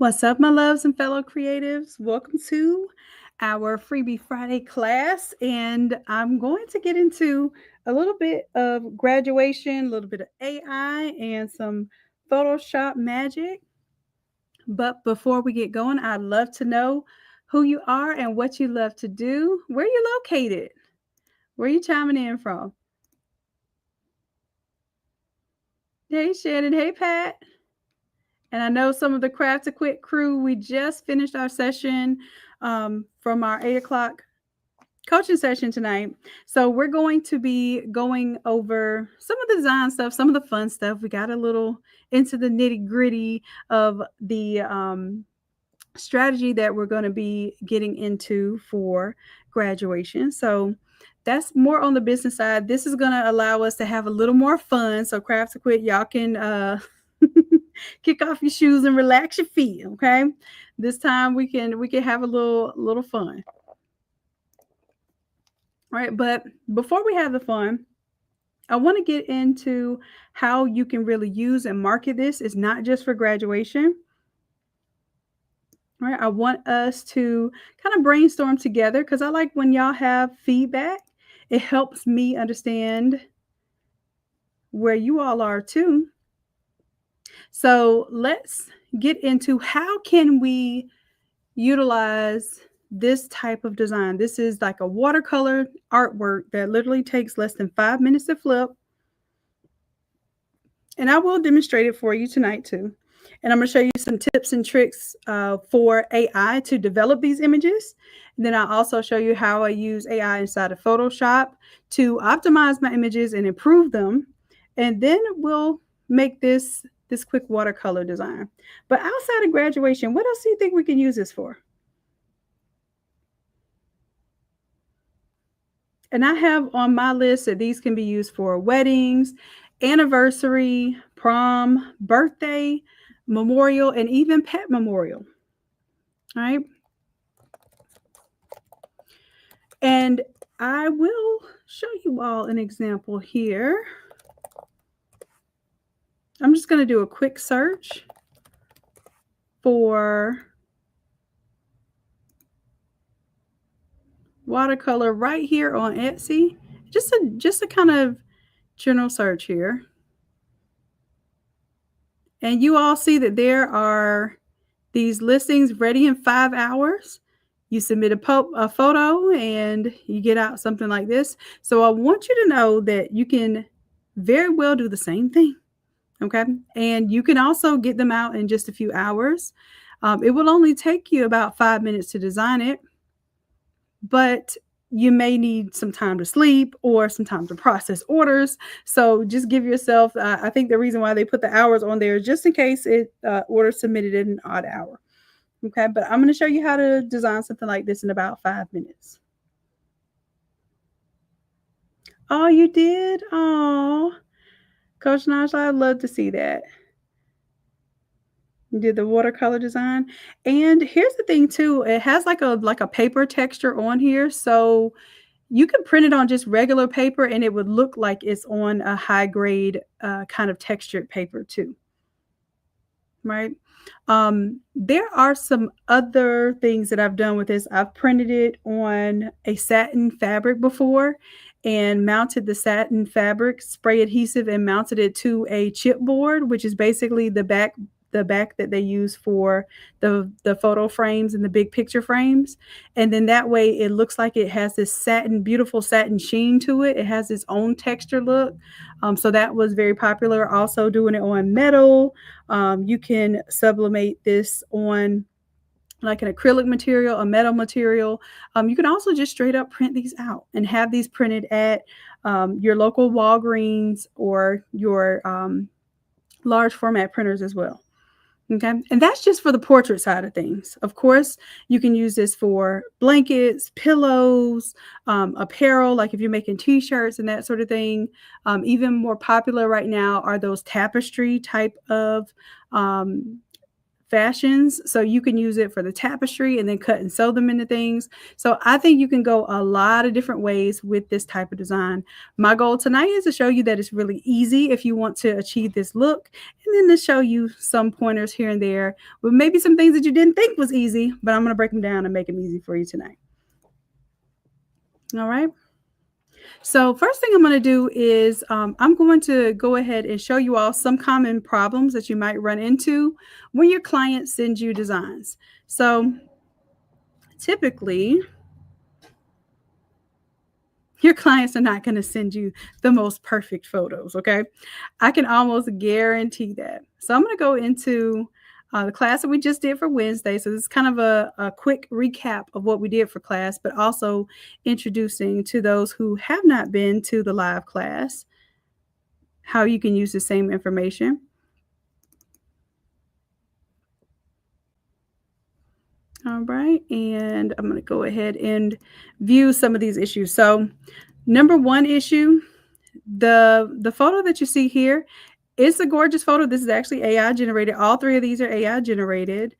What's up, my loves and fellow creatives? Welcome to our Freebie Friday class. And I'm going to get into a little bit of graduation, a little bit of AI, and some Photoshop magic. But before we get going, I'd love to know who you are and what you love to do. Where you located? Where you chiming in from? Hey, Shannon. Hey, Pat. And I know some of the Craft to Quit crew, we just finished our session from our 8 o'clock coaching session tonight. So we're going to be going over some of the design stuff, some of the fun stuff. We got a little into the nitty gritty of the strategy that we're going to be getting into for graduation. So that's more on the business side. This is going to allow us to have a little more fun. So Craft to Quit, y'all can kick off your shoes and relax your feet. Okay, this time we can have a little fun. All right, but before we have the fun, I want to get into how you can really use and market this. It's not just for graduation. All right, I want us to kind of brainstorm together because I like when y'all have feedback. It helps me understand where you all are too. So let's get into how can we utilize this type of design. This is like a watercolor artwork that literally takes less than 5 minutes to flip. And I will demonstrate it for you tonight too. And I'm going to show you some tips and tricks for AI to develop these images. And then I'll also show you how I use AI inside of Photoshop to optimize my images and improve them. And then we'll make this quick watercolor design. But outside of graduation, what else do you think we can use this for? And I have on my list that these can be used for weddings, anniversary, prom, birthday, memorial, and even pet memorial. All right. And I will show you all an example here. I'm just going to do a quick search for watercolor right here on Etsy. Just a kind of general search here. And you all see that there are these listings ready in 5 hours. You submit a photo and you get out something like this. So I want you to know that you can very well do the same thing. Okay. And you can also get them out in just a few hours. It will only take you about 5 minutes to design it, but you may need some time to sleep or some time to process orders. So just give yourself, I think the reason why they put the hours on there is just in case order submitted at an odd hour. Okay, but I'm going to show you how to design something like this in about 5 minutes. Oh, you did? Oh, Coach Najla, I'd love to see that. You did the watercolor design. And here's the thing too, it has like a paper texture on here. So you can print it on just regular paper and it would look like it's on a high grade kind of textured paper too. Right? There are some other things that I've done with this. I've printed it on a satin fabric before and mounted the satin fabric spray adhesive and mounted it to a chipboard, which is basically the back that they use for the photo frames and the big picture frames. And then that way it looks like it has this beautiful satin sheen to it. It has its own texture look. So that was very popular. Also doing it on metal. You can sublimate this on like an acrylic material, a metal material. You can also just straight up print these out and have these printed at your local Walgreens or your large format printers as well. Okay, and that's just for the portrait side of things. Of course, you can use this for blankets, pillows, apparel, like if you're making t-shirts and that sort of thing. Even more popular right now are those tapestry type of fashions, so you can use it for the tapestry and then cut and sew them into things. So I think you can go a lot of different ways with this type of design. My goal tonight is to show you that it's really easy if you want to achieve this look, and then to show you some pointers here and there with maybe some things that you didn't think was easy, but I'm going to break them down and make them easy for you tonight. All right. So first thing I'm going to do is I'm going to go ahead and show you all some common problems that you might run into when your client sends you designs. So typically, your clients are not going to send you the most perfect photos, okay? I can almost guarantee that. So I'm going to go into the class that we just did for Wednesday. So this is kind of a quick recap of what we did for class, but also introducing to those who have not been to the live class how you can use the same information. All right, and I'm going to go ahead and view some of these issues. So number one issue, the photo that you see here, it's a gorgeous photo. This is actually AI generated. All three of these are AI generated.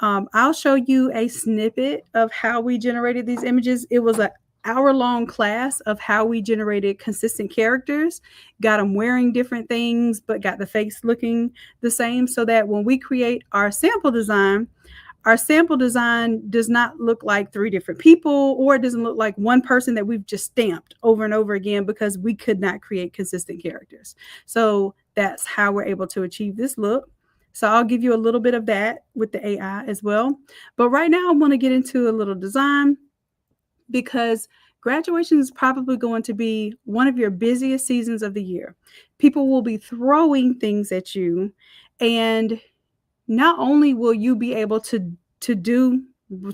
I'll show you a snippet of how we generated these images. It was an hour-long class of how we generated consistent characters, got them wearing different things, but got the face looking the same, so that when we create our sample design does not look like three different people, or it doesn't look like one person that we've just stamped over and over again because we could not create consistent characters. So that's how we're able to achieve this look. So I'll give you a little bit of that with the AI as well. But right now I want to get into a little design, because graduation is probably going to be one of your busiest seasons of the year. People will be throwing things at you, and not only will you be able to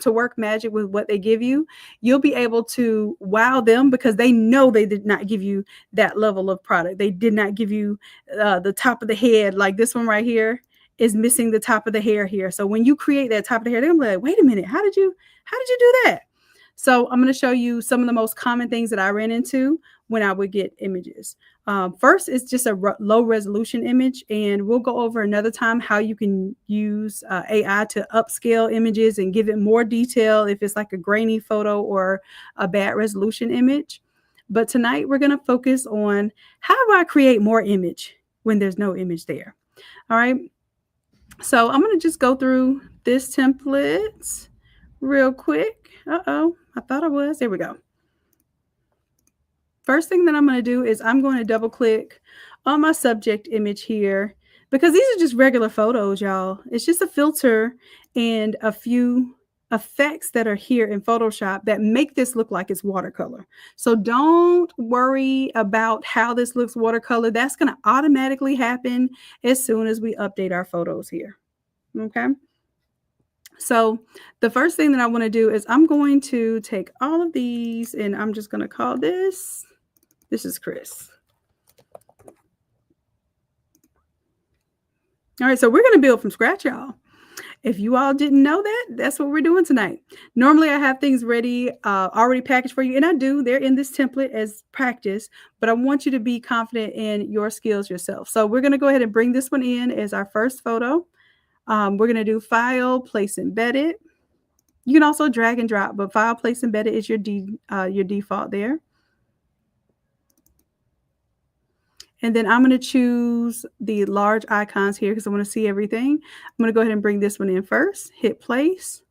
work magic with what they give you, you'll be able to wow them because they know they did not give you that level of product. They did not give you the top of the head. Like this one right here is missing the top of the hair here. So when you create that top of the hair, they're gonna be like, wait a minute, how did you do that? So I'm going to show you some of the most common things that I ran into when I would get images. First, it's just a low resolution image, and we'll go over another time how you can use AI to upscale images and give it more detail if it's like a grainy photo or a bad resolution image. But tonight we're going to focus on how do I create more image when there's no image there. All right. So I'm going to just go through this template real quick. I thought I was. There we go. First thing that I'm going to do is I'm going to double click on my subject image here, because these are just regular photos, y'all. It's just a filter and a few effects that are here in Photoshop that make this look like it's watercolor. So don't worry about how this looks watercolor. That's going to automatically happen as soon as we update our photos here. Okay. So the first thing that I want to do is I'm going to take all of these and I'm just going to call this is Chris. All right, so we're going to build from scratch, y'all. If you all didn't know that, that's what we're doing tonight. Normally I have things ready, already packaged for you, and I do. They're in this template as practice, but I want you to be confident in your skills yourself. So we're going to go ahead and bring this one in as our first photo. We're going to do File, Place Embedded. You can also drag and drop, but File, Place Embedded is your default there. And then I'm going to choose the large icons here because I want to see everything. I'm going to go ahead and bring this one in first, hit place.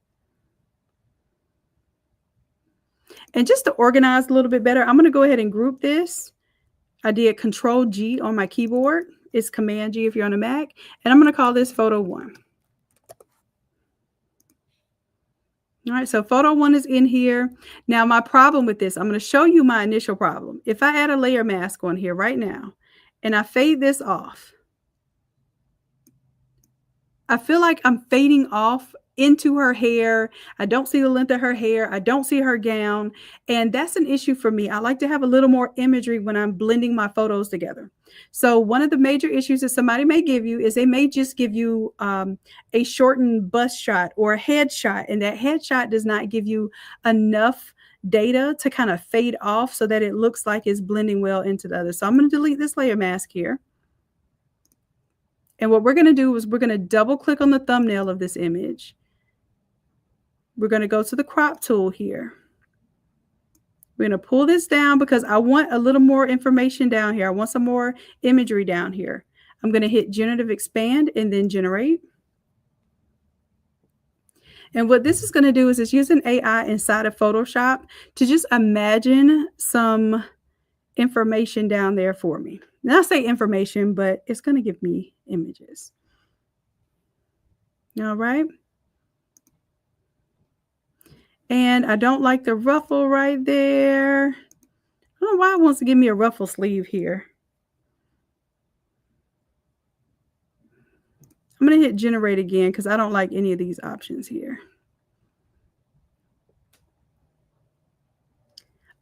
And just to organize a little bit better, I'm going to go ahead and group this. I did Control G on my keyboard. It's Command G if you're on a Mac. And I'm going to call this Photo 1. All right, so Photo 1 is in here. Now, my problem with this, I'm going to show you my initial problem. If I add a layer mask on here right now, and I fade this off, I feel like I'm fading off into her hair. I don't see the length of her hair. I don't see her gown. And that's an issue for me. I like to have a little more imagery when I'm blending my photos together. So one of the major issues that somebody may give you is they may just give you a shortened bust shot or a head shot. And that head shot does not give you enough data to kind of fade off so that it looks like it's blending well into the other. So I'm going to delete this layer mask here. And what we're going to do is we're going to double click on the thumbnail of this image. We're going to go to the crop tool here. We're going to pull this down because I want a little more information down here. I want some more imagery down here. I'm going to hit Generative Expand and then Generate. And what this is going to do is it's using AI inside of Photoshop to just imagine some information down there for me. Now I say information, but it's going to give me images. All right. And I don't like the ruffle right there. I don't know why it wants to give me a ruffle sleeve here. I'm going to hit Generate again because I don't like any of these options here.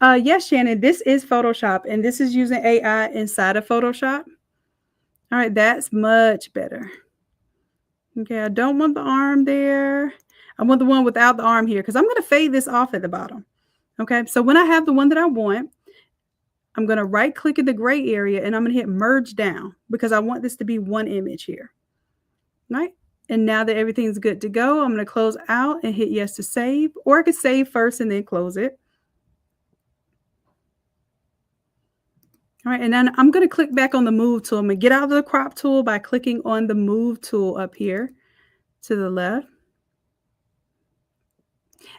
Yes, Shannon, this is Photoshop, and this is using AI inside of Photoshop. All right, that's much better. Okay, I don't want the arm there. I want the one without the arm here because I'm going to fade this off at the bottom. Okay, so when I have the one that I want, I'm going to right click in the gray area and I'm going to hit merge down because I want this to be one image here. Right? And now that everything's good to go, I'm going to close out and hit yes to save, or I could save first and then close it. All right, and then I'm going to click back on the move tool. I'm going to get out of the crop tool by clicking on the move tool up here to the left.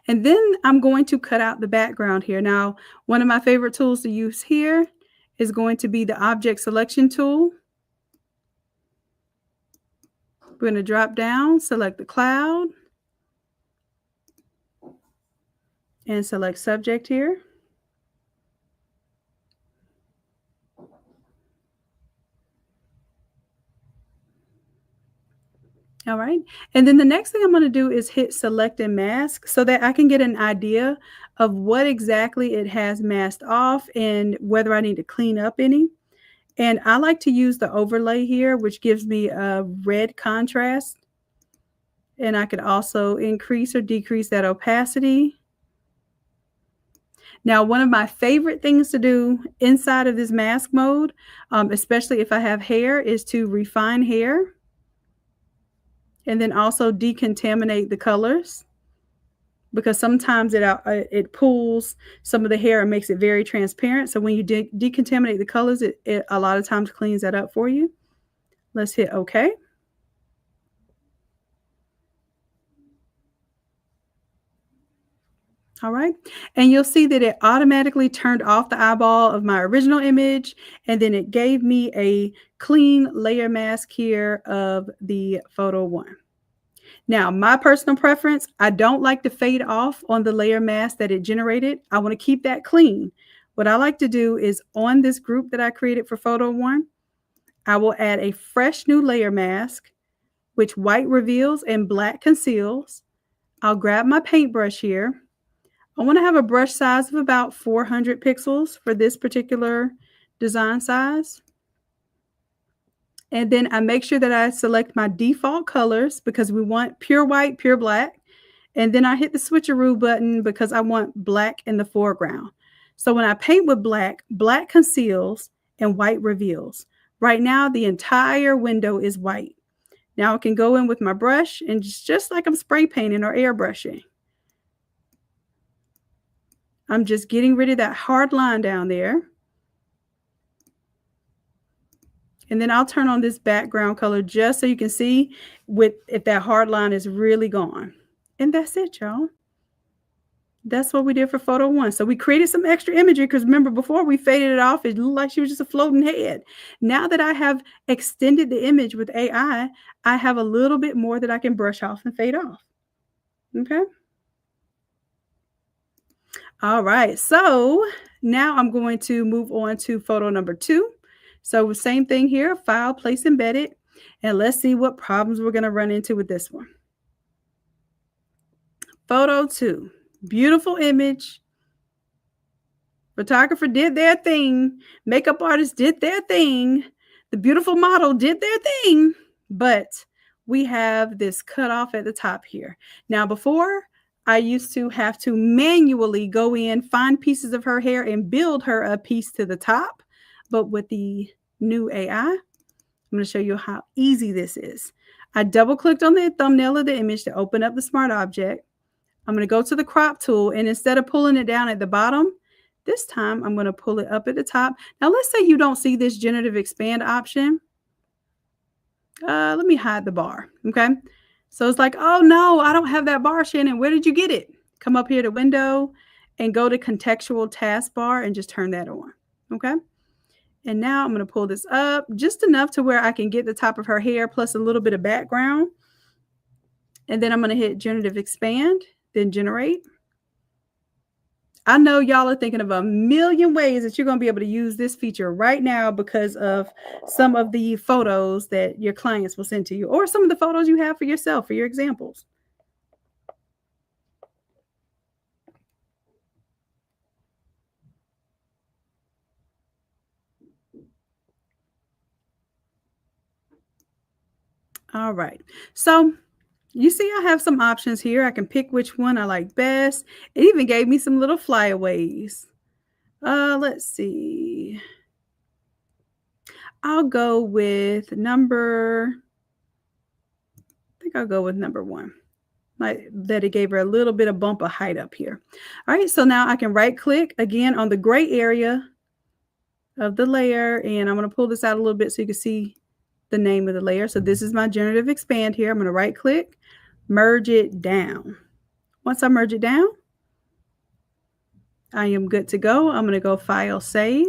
And then I'm going to cut out the background here. Now, one of my favorite tools to use here is going to be the object selection tool. We're going to drop down, select the cloud, and select subject here. All right. And then the next thing I'm going to do is hit select and mask so that I can get an idea of what exactly it has masked off and whether I need to clean up any. And I like to use the overlay here, which gives me a red contrast. And I could also increase or decrease that opacity. Now, one of my favorite things to do inside of this mask mode, especially if I have hair, is to refine hair. And then also decontaminate the colors because sometimes it pulls some of the hair and makes it very transparent. So when you decontaminate the colors, it a lot of times cleans that up for you. Let's hit OK. All right. And you'll see that it automatically turned off the eyeball of my original image. And then it gave me a clean layer mask here of the photo one. Now, my personal preference, I don't like to fade off on the layer mask that it generated. I want to keep that clean. What I like to do is on this group that I created for photo one, I will add a fresh new layer mask, which white reveals and black conceals. I'll grab my paintbrush here. I want to have a brush size of about 400 pixels for this particular design size. And then I make sure that I select my default colors because we want pure white, pure black. And then I hit the switcheroo button because I want black in the foreground. So when I paint with black, black conceals and white reveals. Right now, the entire window is white. Now I can go in with my brush and just like I'm spray painting or airbrushing. I'm just getting rid of that hard line down there. And then I'll turn on this background color just so you can see if that hard line is really gone. And that's it, y'all. That's what we did for photo one. So we created some extra imagery because remember before we faded it off, it looked like she was just a floating head. Now that I have extended the image with AI, I have a little bit more that I can brush off and fade off. Okay. All right. So now I'm going to move on to photo number 2. So same thing here, file, place embedded, and let's see what problems we're going to run into with this one. Photo 2, beautiful image. Photographer did their thing. Makeup artist did their thing. The beautiful model did their thing, but we have this cut off at the top here. Now before, I used to have to manually go in, find pieces of her hair and build her a piece to the top. But with the new AI, I'm going to show you how easy this is. I double clicked on the thumbnail of the image to open up the smart object. I'm going to go to the crop tool, and instead of pulling it down at the bottom, this time I'm going to pull it up at the top. Now let's say you don't see this generative expand option. Let me hide the bar. Okay. So it's like, oh no, I don't have that bar, Shannon. Where did you get it? Come up here to window and go to contextual taskbar and just turn that on. Okay. And now I'm going to pull this up just enough to where I can get the top of her hair plus a little bit of background. And then I'm going to hit generative expand, then generate. I know y'all are thinking of a million ways that you're going to be able to use this feature right now because of some of the photos that your clients will send to you, or some of the photos you have for yourself, for your examples. All right. So you see, I have some options here. I can pick which one I like best. It even gave me some little flyaways. Let's see. I'll go with number, I think I'll go with number 1. Like that, it gave her a little bit of bump of height up here. All right, so now I can right click again on the gray area of the layer, and I'm going to pull this out a little bit so you can see the name of the layer. So this is my generative expand here. I'm going to right click, merge it down. Once I merge it down, I am good to go. I'm going to go file, save.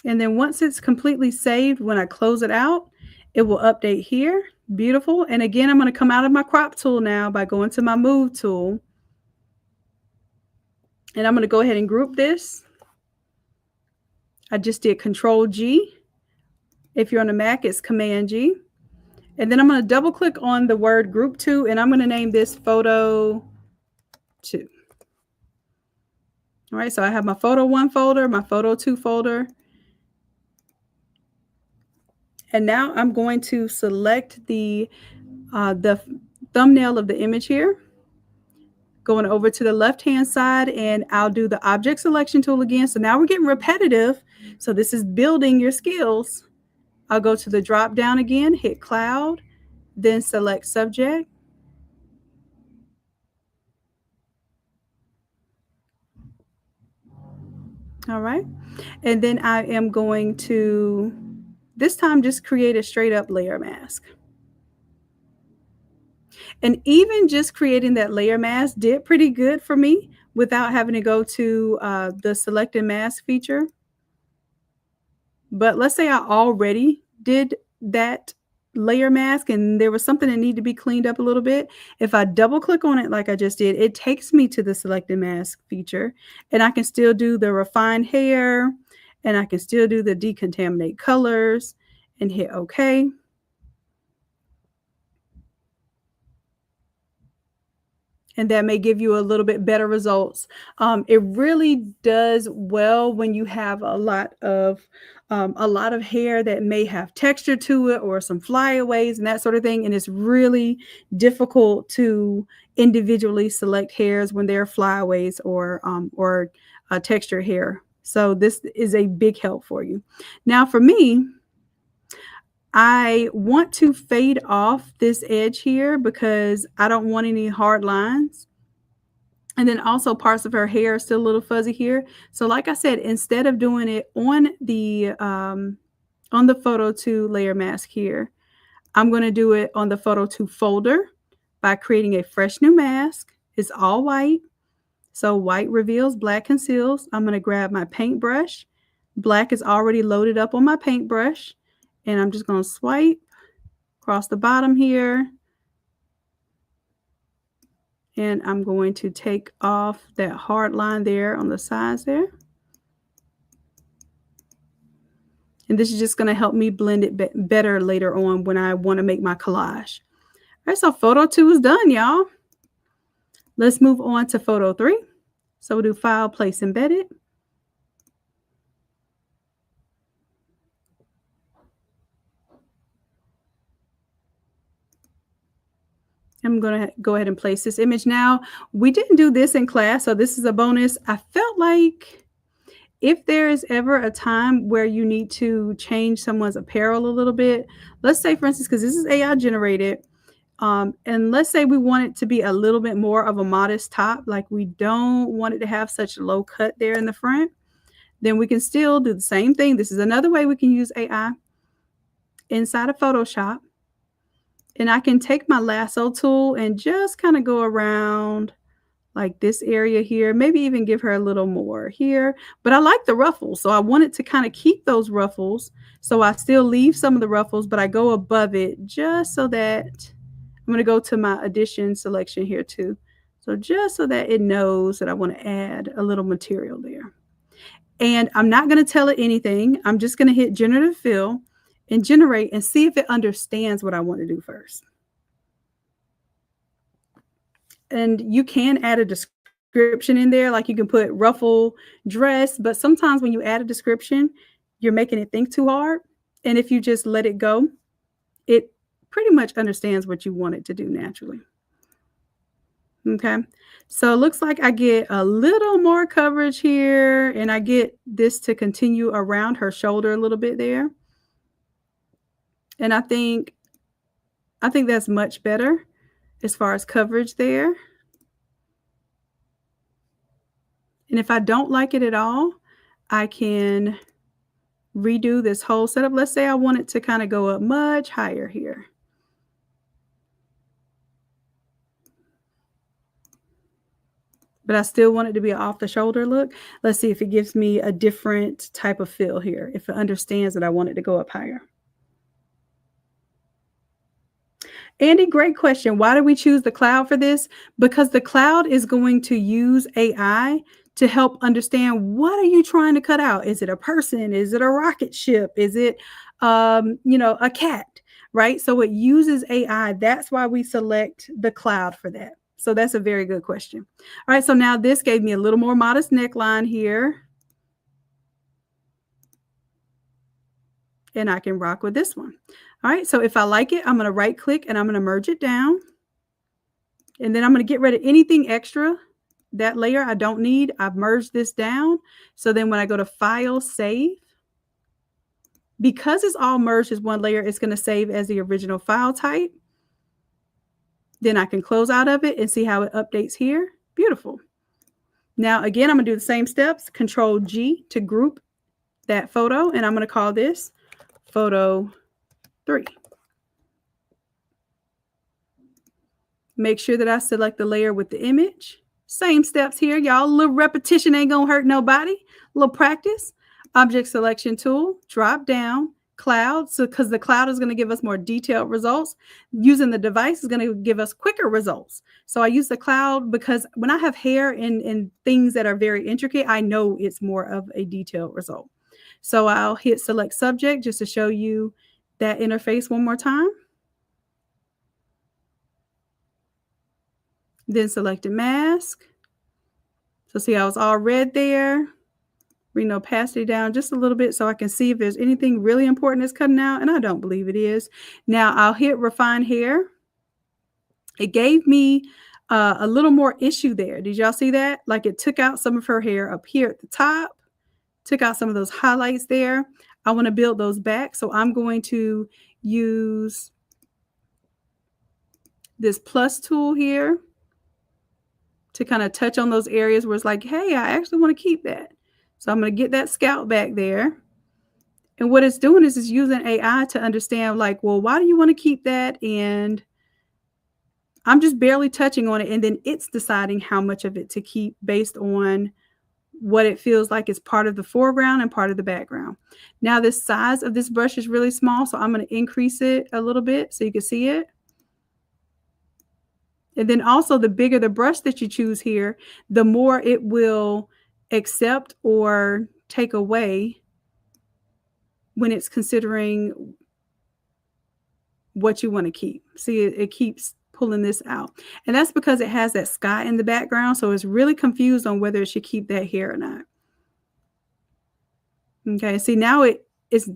And then once it's completely saved, when I close it out, it will update here. Beautiful. And again, I'm going to come out of my crop tool now by going to my move tool. And I'm going to go ahead and group this. I just did Control G. If you're on a Mac, it's Command G. And then I'm going to double click on the word group to, and I'm going to name this photo 2. All right, so I have my photo 1 folder, my photo 2 folder. And now I'm going to select the thumbnail of the image here. Going over to the left-hand side, and I'll do the object selection tool again. So now we're getting repetitive. So this is building your skills. I'll go to the drop down again, hit cloud, then select subject. All right. And then I am going to, this time, just create a straight up layer mask. And even just creating that layer mask did pretty good for me without having to go to the select and mask feature. But let's say I already did that layer mask and there was something that needed to be cleaned up a little bit. If I double click on it like I just did, it takes me to the select and mask feature, and I can still do the refine hair, and I can still do the decontaminate colors and hit OK. And that may give you a little bit better results. It really does well when you have a lot of hair that may have texture to it or some flyaways and that sort of thing. And it's really difficult to individually select hairs when they're flyaways or texture hair. So this is a big help for you. Now for me, I want to fade off this edge here because I don't want any hard lines. And then also parts of her hair are still a little fuzzy here. So like I said, instead of doing it on the photo 2 layer mask here, I'm going to do it on the photo 2 folder by creating a fresh new mask. It's all white. So white reveals, black conceals. I'm going to grab my paintbrush. Black is already loaded up on my paintbrush. And I'm just going to swipe across the bottom here. And I'm going to take off that hard line there on the sides there. And this is just going to help me blend it better later on when I want to make my collage. All right, so photo 2 is done, y'all. Let's move on to photo 3. So we'll do File, Place, Embedded. I'm gonna go ahead and place this image now. We didn't do this in class, so this is a bonus. I felt like if there is ever a time where you need to change someone's apparel a little bit, let's say, for instance, because this is AI generated, and let's say we want it to be a little bit more of a modest top, like we don't want it to have such a low cut there in the front, then we can still do the same thing. This is another way we can use AI inside of Photoshop. And I can take my lasso tool and just kind of go around like this area here, maybe even give her a little more here. But I like the ruffles, so I wanted to kind of keep those ruffles. So I still leave some of the ruffles, but I go above it just so that I'm going to go to my addition selection here too. So just so that it knows that I want to add a little material there. And I'm not going to tell it anything. I'm just going to hit generative fill and generate and see if it understands what I want to do first. And you can add a description in there, like you can put ruffle dress, but sometimes when you add a description, you're making it think too hard. And if you just let it go, it pretty much understands what you want it to do naturally. Okay, so it looks like I get a little more coverage here, and I get this to continue around her shoulder a little bit there. And I think that's much better as far as coverage there. And if I don't like it at all, I can redo this whole setup. Let's say I want it to kind of go up much higher here. But I still want it to be an off the shoulder look. Let's see if it gives me a different type of feel here, if it understands that I want it to go up higher. Andy, great question. Why did we choose the cloud for this? Because the cloud is going to use AI to help understand, what are you trying to cut out? Is it a person? Is it a rocket ship? Is it, a cat? Right? So it uses AI. That's why we select the cloud for that. So that's a very good question. All right. So now this gave me a little more modest neckline here. And I can rock with this one. All right, so if I like it, I'm going to right click and I'm going to merge it down. And then I'm going to get rid of anything extra. That layer I don't need. I've merged this down. So then when I go to File, Save, because it's all merged as one layer, it's going to save as the original file type. Then I can close out of it and see how it updates here. Beautiful. Now, again, I'm going to do the same steps. Control G to group that photo. And I'm going to call this Photo 3. Make sure that I select the layer with the image. Same steps here, y'all. A little repetition ain't gonna hurt nobody. A little practice. Object selection tool, drop down, cloud. So because the cloud is going to give us more detailed results. Using the device is going to give us quicker results. So I use the cloud because when I have hair and things that are very intricate, I know it's more of a detailed result. So I'll hit select subject just to show you that interface one more time. Then selected mask. So see how it's all red there. Bring the opacity down just a little bit so I can see if there's anything really important that's cutting out, and I don't believe it is. Now I'll hit refine hair. It gave me a little more issue there. Did y'all see that? Like it took out some of her hair up here at the top, took out some of those highlights there. I want to build those back, so I'm going to use this plus tool here to kind of touch on those areas where it's like, hey, I actually want to keep that. So I'm going to get that scalp back there. And what it's doing is it's using AI to understand, like, well, why do you want to keep that? And I'm just barely touching on it. And then it's deciding how much of it to keep based on what it feels like is part of the foreground and part of the background. Now, the size of this brush is really small, so I'm going to increase it a little bit so you can see it. And then also the bigger the brush that you choose here, the more it will accept or take away when it's considering what you want to keep. See, it keeps pulling this out. And that's because it has that sky in the background. So it's really confused on whether it should keep that here or not. Okay, see now it is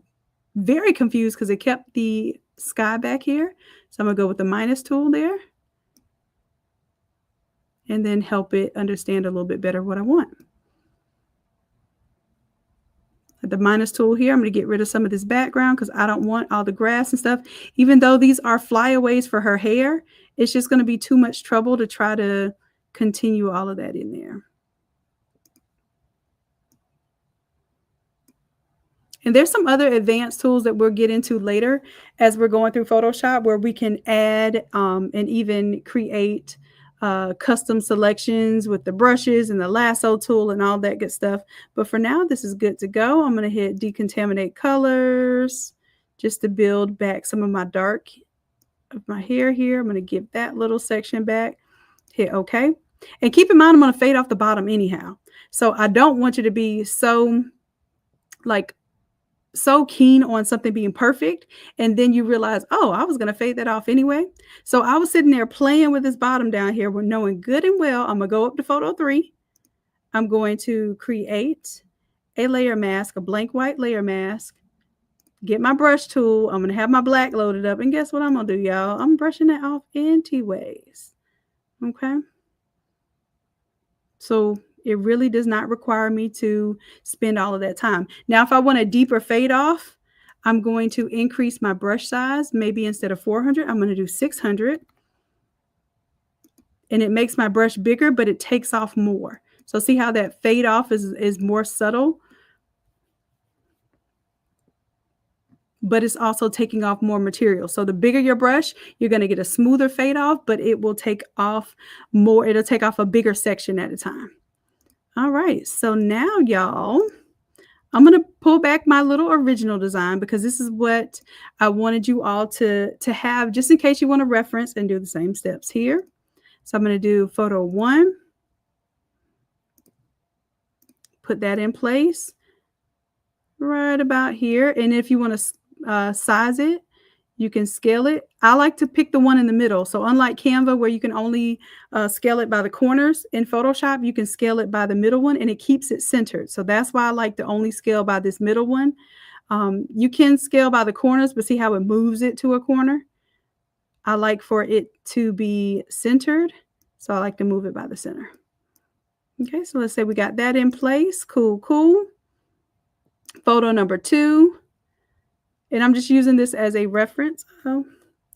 very confused because it kept the sky back here. So I'm going to go with the minus tool there. and then help it understand a little bit better what I want. The minus tool here, I'm going to get rid of some of this background because I don't want all the grass and stuff. Even though these are flyaways for her hair, it's just going to be too much trouble to try to continue all of that in there. And there's some other advanced tools that we'll get into later as we're going through Photoshop where we can add and even create custom selections with the brushes and the lasso tool and all that good stuff. But for now, this is good to go. I'm going to hit decontaminate colors just to build back some of my dark of my hair here. I'm going to give that little section back. Hit OK. And keep in mind, I'm going to fade off the bottom anyhow. So I don't want you to be so keen on something being perfect, and then you realize, oh, I was going to fade that off anyway. So I was sitting there playing with this bottom down here, with knowing good and well, I'm going to go up to photo 3. I'm going to create a layer mask, a blank white layer mask, get my brush tool. I'm going to have my black loaded up, and guess what I'm going to do, y'all? I'm brushing that off anyways. Okay. So it really does not require me to spend all of that time. Now, if I want a deeper fade off, I'm going to increase my brush size. Maybe instead of 400, I'm going to do 600. And it makes my brush bigger, but it takes off more. So see how that fade off is more subtle, but it's also taking off more material. So the bigger your brush, you're going to get a smoother fade off, but it will take off more. It'll take off a bigger section at a time. All right, so now, y'all, I'm going to pull back my little original design because this is what I wanted you all to have just in case you want to reference and do the same steps here. So I'm going to do photo 1, put that in place right about here. And if you want to size it, you can scale it. I like to pick the one in the middle. So unlike Canva, where you can only scale it by the corners, in Photoshop, you can scale it by the middle one and it keeps it centered. So that's why I like to only scale by this middle one. You can scale by the corners, but see how it moves it to a corner? I like for it to be centered. So I like to move it by the center. Okay, so let's say we got that in place. Cool, cool. Photo number 2. And I'm just using this as a reference. I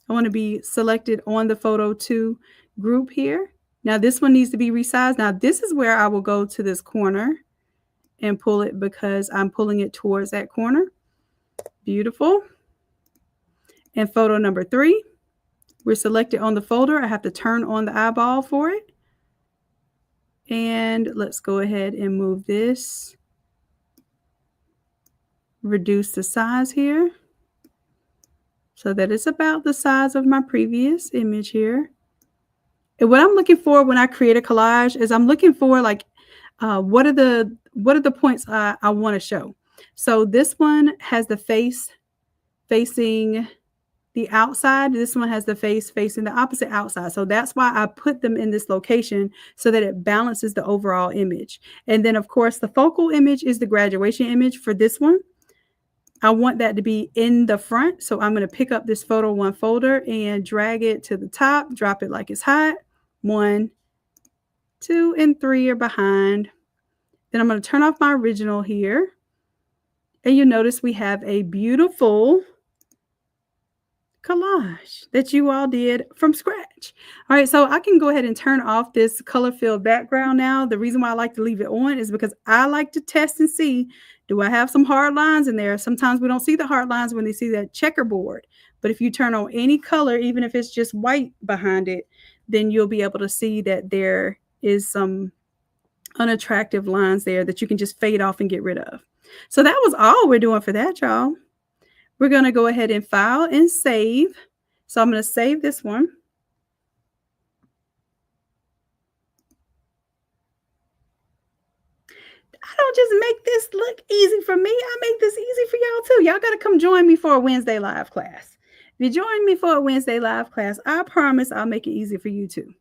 want to be selected on the photo 2 group here. Now this one needs to be resized. Now this is where I will go to this corner and pull it because I'm pulling it towards that corner. Beautiful. And photo number 3, we're selected on the folder. I have to turn on the eyeball for it. And let's go ahead and move this. Reduce the size here, so that it's about the size of my previous image here. And what I'm looking for when I create a collage is I'm looking for like, what are the points I want to show. So this one has the face facing the outside. This one has the face facing the opposite outside. So that's why I put them in this location so that it balances the overall image. And then of course the focal image is the graduation image for this one. I want that to be in the front. So I'm going to pick up this photo 1 folder and drag it to the top, drop it like it's hot. 1, 2, and 3 are behind. Then I'm going to turn off my original here. And you'll notice we have a beautiful collage that you all did from scratch. All right, so I can go ahead and turn off this color fill background now. The reason why I like to leave it on is because I like to test and see, do I have some hard lines in there? Sometimes we don't see the hard lines when they see that checkerboard. But if you turn on any color, even if it's just white behind it, then you'll be able to see that there is some unattractive lines there that you can just fade off and get rid of. So that was all we're doing for that, y'all. We're going to go ahead and file and save. So I'm going to save this one. I don't just make this look easy for me. I make this easy for y'all too. Y'all got to come join me for a Wednesday live class. If you join me for a Wednesday live class, I promise I'll make it easy for you too.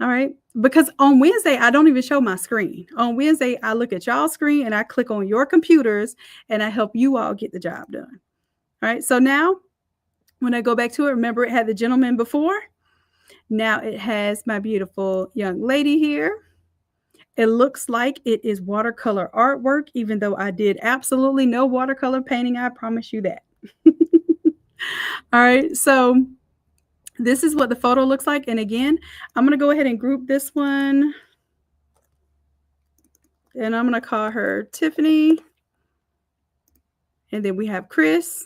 All right. Because on Wednesday, I don't even show my screen. On Wednesday, I look at y'all's screen and I click on your computers and I help you all get the job done. All right, so now when I go back to it, remember it had the gentleman before. Now it has my beautiful young lady here. It looks like it is watercolor artwork, even though I did absolutely no watercolor painting. I promise you that. All right, so this is what the photo looks like. And again, I'm going to go ahead and group this one. And I'm going to call her Tiffany. And then we have Chris.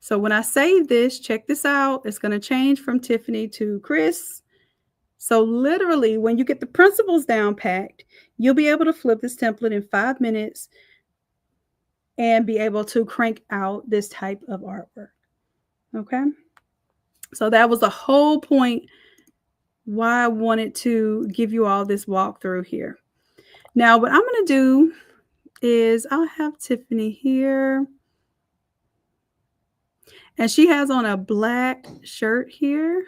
So when I save this, check this out. It's going to change from Tiffany to Chris. So literally, when you get the principles down packed, you'll be able to flip this template in 5 minutes and be able to crank out this type of artwork. Okay. So that was the whole point why I wanted to give you all this walkthrough here. Now, what I'm going to do is I'll have Tiffany here. And she has on a black shirt here.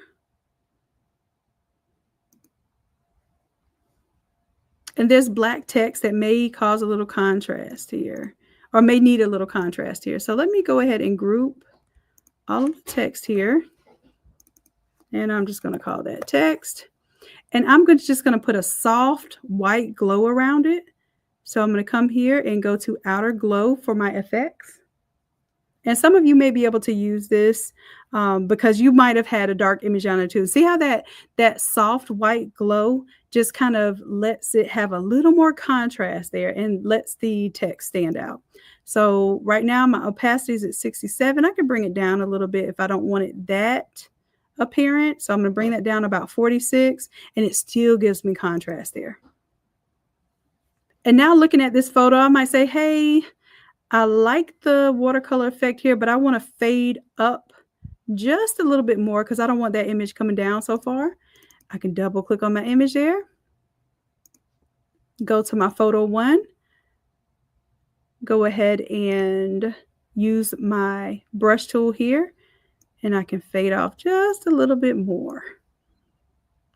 And there's black text that may cause a little contrast here, or may need a little contrast here. So let me go ahead and group all of the text here. And I'm just going to call that text. And I'm just going to put a soft white glow around it. So I'm going to come here and go to outer glow for my effects. And some of you may be able to use this because you might have had a dark image on it too. See how that soft white glow just kind of lets it have a little more contrast there and lets the text stand out. So right now my opacity is at 67. I can bring it down a little bit if I don't want it that apparent. So I'm going to bring that down about 46, and it still gives me contrast there. And now looking at this photo, I might say, hey, I like the watercolor effect here, but I want to fade up just a little bit more because I don't want that image coming down so far. I can double click on my image there. Go to my photo one. Go ahead and use my brush tool here, and I can fade off just a little bit more.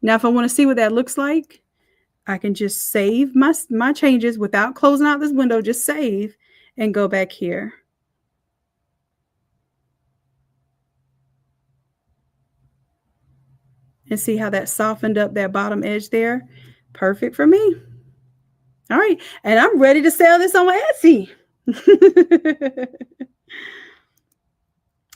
Now, if I want to see what that looks like, I can just save my changes without closing out this window. Just save and go back here. And see how that softened up that bottom edge there? Perfect for me. All right. And I'm ready to sell this on Etsy.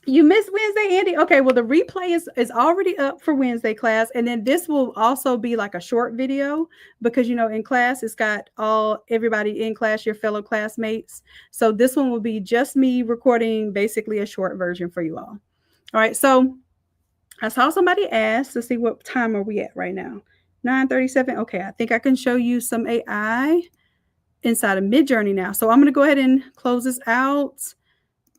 You missed Wednesday, Andy? Okay, well, the replay is already up for Wednesday class. And then this will also be like a short video because, you know, in class, it's got everybody in class, your fellow classmates. So this one will be just me recording basically a short version for you all. All right, so I saw somebody ask to see what time are we at right now. 9:37. Okay, I think I can show you some AI inside of Midjourney now. So I'm going to go ahead and close this out.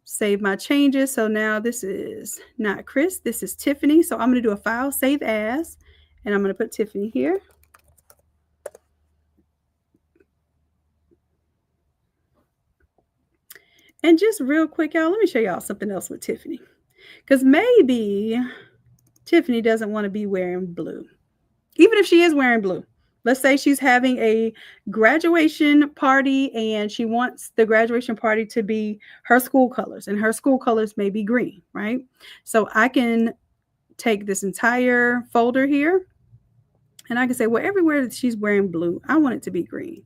Save my changes. So now this is not Chris, this is Tiffany. So I'm going to do a file, save as, and I'm going to put Tiffany here. And just real quick, y'all, let me show y'all something else with Tiffany. Because maybe Tiffany doesn't want to be wearing blue. Even if she is wearing blue. Let's say she's having a graduation party and she wants the graduation party to be her school colors, and her school colors may be green, right? So I can take this entire folder here and I can say, well, everywhere that she's wearing blue, I want it to be green.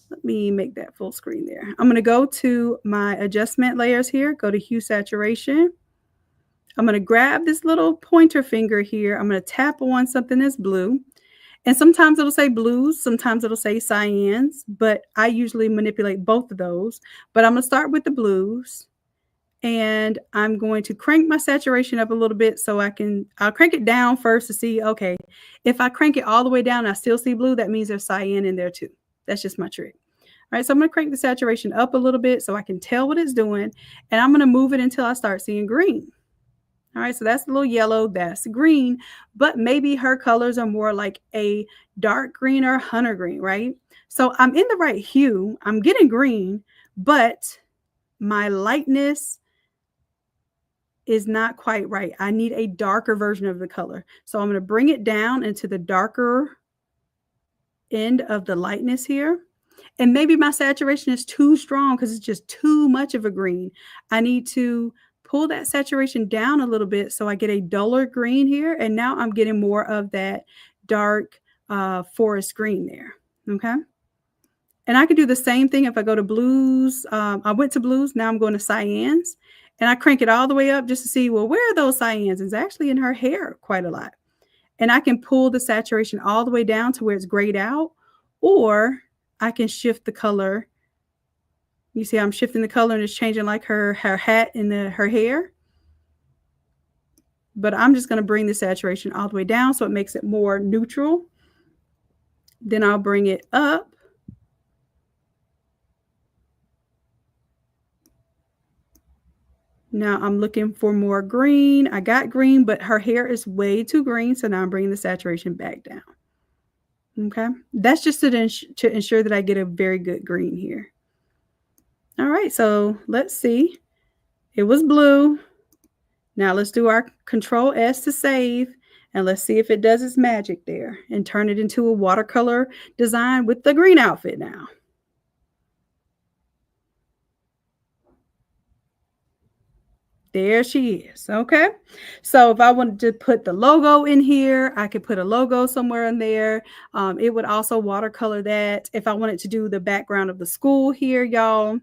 Let me make that full screen there. I'm going to go to my adjustment layers here, go to hue saturation. I'm going to grab this little pointer finger here. I'm going to tap on something that's blue. And sometimes it'll say blues, sometimes it'll say cyans, but I usually manipulate both of those. But I'm going to start with the blues, and I'm going to crank my saturation up a little bit so I'll crank it down first to see, okay, if I crank it all the way down and I still see blue, that means there's cyan in there too. That's just my trick. All right, so I'm going to crank the saturation up a little bit so I can tell what it's doing, and I'm going to move it until I start seeing green. All right, so that's a little yellow, that's green, but maybe her colors are more like a dark green or hunter green, right? So I'm in the right hue, I'm getting green, but my lightness is not quite right. I need a darker version of the color. So I'm going to bring it down into the darker end of the lightness here. And maybe my saturation is too strong because it's just too much of a green. I need to pull that saturation down a little bit so I get a duller green here. And now I'm getting more of that dark forest green there. Okay. And I could do the same thing if I go to blues. I went to blues. Now I'm going to cyans. And I crank it all the way up just to see, well, where are those cyans? It's actually in her hair quite a lot. And I can pull the saturation all the way down to where it's grayed out, or I can shift the color. You see, I'm shifting the color and it's changing like her hat and her hair. But I'm just going to bring the saturation all the way down so it makes it more neutral. Then I'll bring it up. Now I'm looking for more green. I got green, but her hair is way too green. So now I'm bringing the saturation back down. Okay. That's just to ensure that I get a very good green here. All right. So let's see. It was blue. Now let's do our Control S to save. And let's see if it does its magic there and turn it into a watercolor design with the green outfit now. There she is. Okay. So if I wanted to put the logo in here, I could put a logo somewhere in there. It would also watercolor that. If I wanted to do the background of the school here, y'all,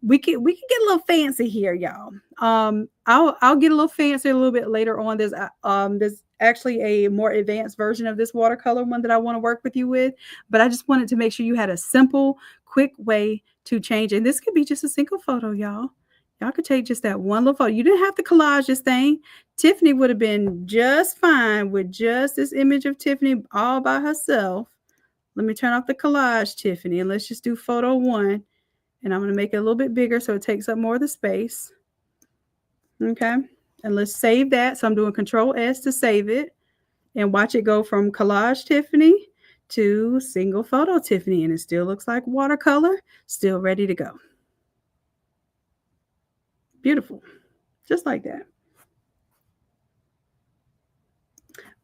we could get a little fancy here, y'all. I'll get a little fancy a little bit later on. There's actually a more advanced version of this watercolor one that I want to work with you with, but I just wanted to make sure you had a simple, quick way to change. And this could be just a single photo, y'all. Y'all could take just that one little photo. You didn't have to collage this thing. Tiffany would have been just fine with just this image of Tiffany all by herself. Let me turn off the collage, Tiffany, and let's just do photo 1. And I'm going to make it a little bit bigger so it takes up more of the space. Okay. And let's save that. So I'm doing Control S to save it. And watch it go from collage Tiffany to single photo Tiffany. And it still looks like watercolor, still ready to go. Beautiful. Just like that.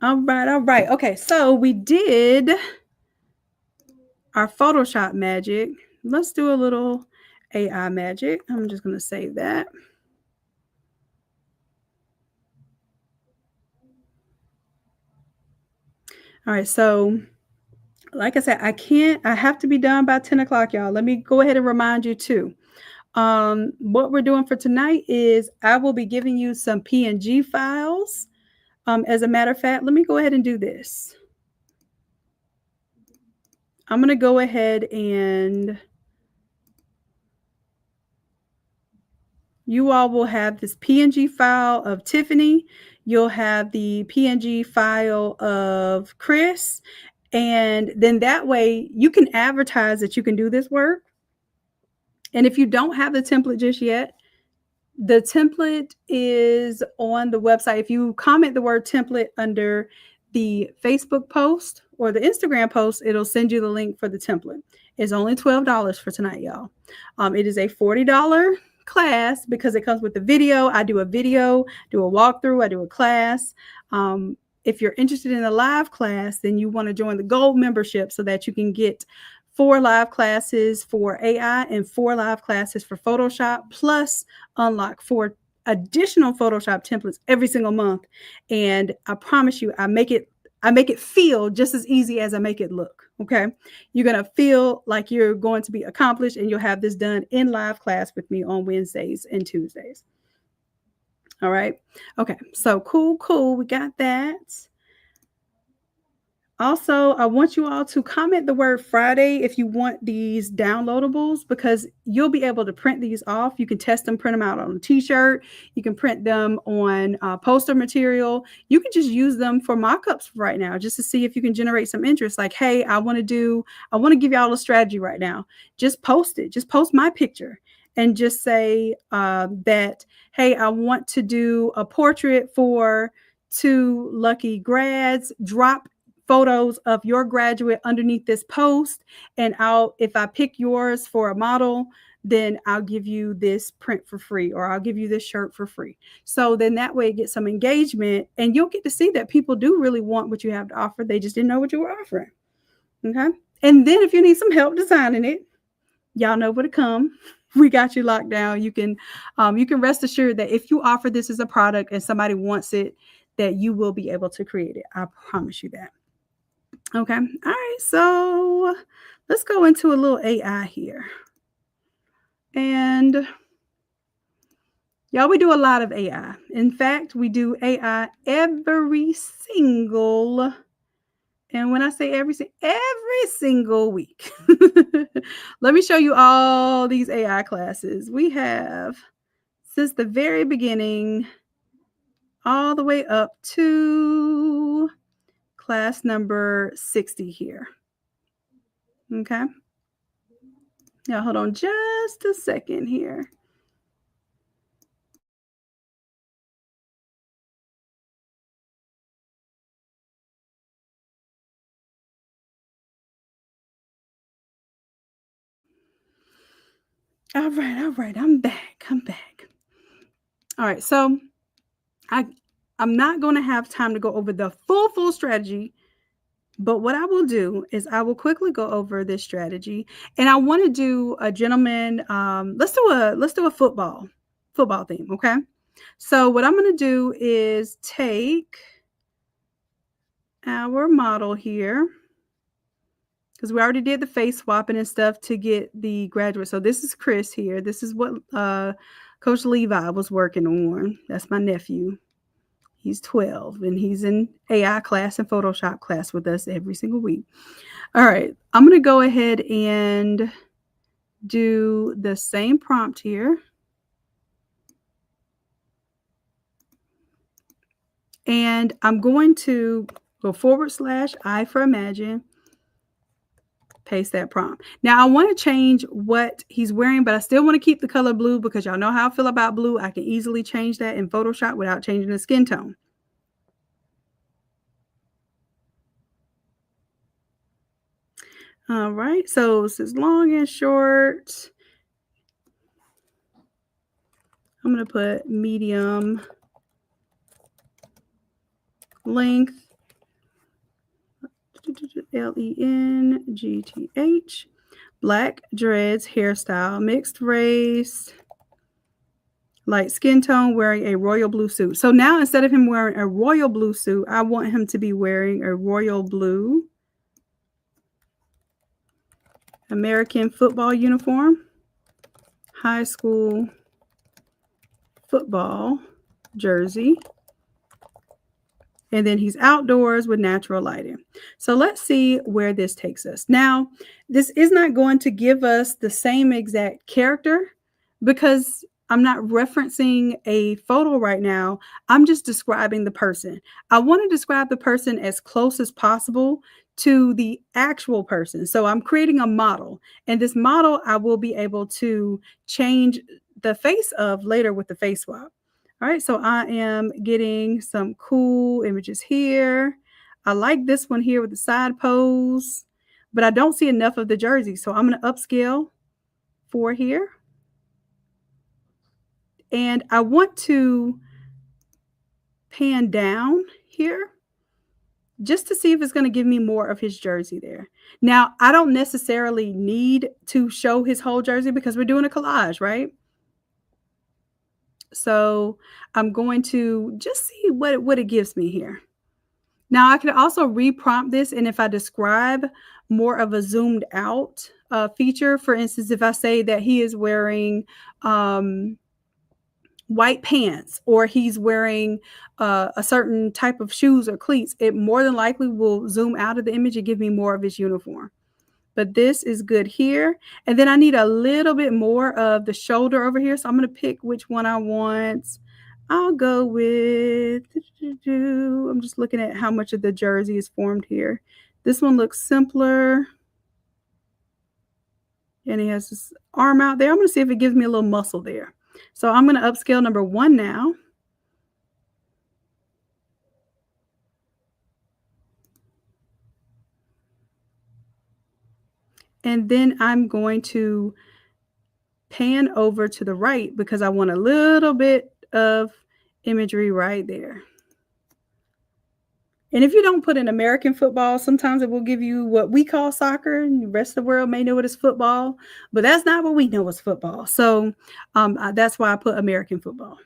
All right. All right. Okay. So we did our Photoshop magic. Let's do a little AI magic. I'm just going to save that. All right. So like I said, I have to be done by 10 o'clock, y'all. Let me go ahead and remind you too. What we're doing for tonight is I will be giving you some PNG files. As a matter of fact, let me go ahead and do this. I'm going to go ahead and you all will have this PNG file of Tiffany. You'll have the PNG file of Chris. And then that way you can advertise that you can do this work. And if you don't have the template just yet, the template is on the website. If you comment the word template under the Facebook post or the Instagram post, it'll send you the link for the template. It's only $12 for tonight, y'all. It is a $40 class because it comes with the video. I do a video, do a walkthrough, I do a class. If you're interested in a live class, then you want to join the gold membership so that you can get 4 live classes for AI and 4 live classes for Photoshop, plus unlock 4 additional Photoshop templates every single month. And I promise you, I make it feel just as easy as I make it look. Okay. You're going to feel like you're going to be accomplished, and you'll have this done in live class with me on Wednesdays and Tuesdays. All right. Okay. So cool. We got that. Also, I want you all to comment the word Friday if you want these downloadables, because you'll be able to print these off. You can test them, print them out on a t-shirt. You can print them on poster material. You can just use them for mock-ups right now just to see if you can generate some interest. Like, hey, I want to give y'all a strategy right now. Just post it. Just post my picture and just say that, hey, I want to do a portrait for 2 lucky grads. Drop photos of your graduate underneath this post, and if I pick yours for a model, then I'll give you this print for free, or I'll give you this shirt for free. So then that way it gets some engagement, and you'll get to see that people do really want what you have to offer. They just didn't know what you were offering. Okay. And then if you need some help designing it, y'all know where to come. we got you locked down. You can rest assured that if you offer this as a product and somebody wants it, that you will be able to create it. I promise you that. Okay. All right. So let's go into a little AI here. And y'all, we do a lot of AI. In fact, we do AI every single, and when I say every single week. Let me show you all these AI classes. We have, since the very beginning, all the way up to class number 60 here. Okay. Now, hold on just a second here. All right. I'm back. All right. So I'm not going to have time to go over the full strategy, but what I will do is I will quickly go over this strategy, and I want to do a gentleman. Let's do a football theme. Okay. So what I'm going to do is take our model here, because we already did the face swapping and stuff to get the graduate. So this is Chris here. This is what Coach Levi was working on. That's my nephew. He's 12 and he's in AI class and Photoshop class with us every single week. All right, I'm going to go ahead and do the same prompt here. And I'm going to go /I for imagine, paste that prompt. Now I want to change what he's wearing, but I still want to keep the color blue because y'all know how I feel about blue. I can easily change that in Photoshop without changing the skin tone. All right, so this is long and short. I'm going to put medium length, LENGTH, black dreads, hairstyle, mixed race, light skin tone, wearing a royal blue suit. So now instead of him wearing a royal blue suit, I want him to be wearing a royal blue American football uniform, high school football jersey. And then he's outdoors with natural lighting. So let's see where this takes us. Now, this is not going to give us the same exact character because I'm not referencing a photo right now. I'm just describing the person. I want to describe the person as close as possible to the actual person. So I'm creating a model, and this model I will be able to change the face of later with the face swap. All right, so I am getting some cool images here. I like this one here with the side pose, but I don't see enough of the jersey. So I'm going to upscale 4 here. And I want to pan down here just to see if it's going to give me more of his jersey there. Now, I don't necessarily need to show his whole jersey because we're doing a collage, right? So I'm going to just see what it gives me here. Now I can also reprompt this, and if I describe more of a zoomed out feature, for instance, if I say that he is wearing white pants or he's wearing a certain type of shoes or cleats, it more than likely will zoom out of the image and give me more of his uniform. But this is good here. And then I need a little bit more of the shoulder over here. So I'm going to pick which one I want. I'll go with, I'm just looking at how much of the jersey is formed here. This one looks simpler. And he has this arm out there. I'm going to see if it gives me a little muscle there. So I'm going to upscale number 1 now. And then I'm going to pan over to the right because I want a little bit of imagery right there. And if you don't put in American football, sometimes it will give you what we call soccer, and the rest of the world may know it as football, but that's not what we know as football. So that's why I put American football.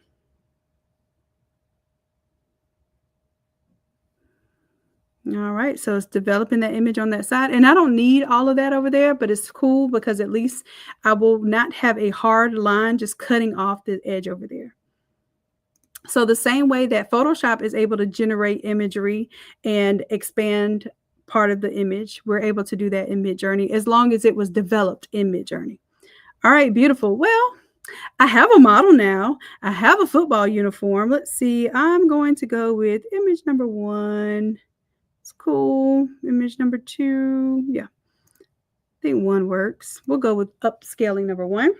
All right, so it's developing that image on that side, and I don't need all of that over there, but it's cool because at least I will not have a hard line just cutting off the edge over there. So the same way that Photoshop is able to generate imagery and expand part of the image, we're able to do that in Midjourney as long as it was developed in Midjourney. All right, beautiful. Well, I have a model now. I have a football uniform. Let's see. I'm going to go with image number 1. It's cool. Image number 2. Yeah, I think 1 works. We'll go with upscaling number 1.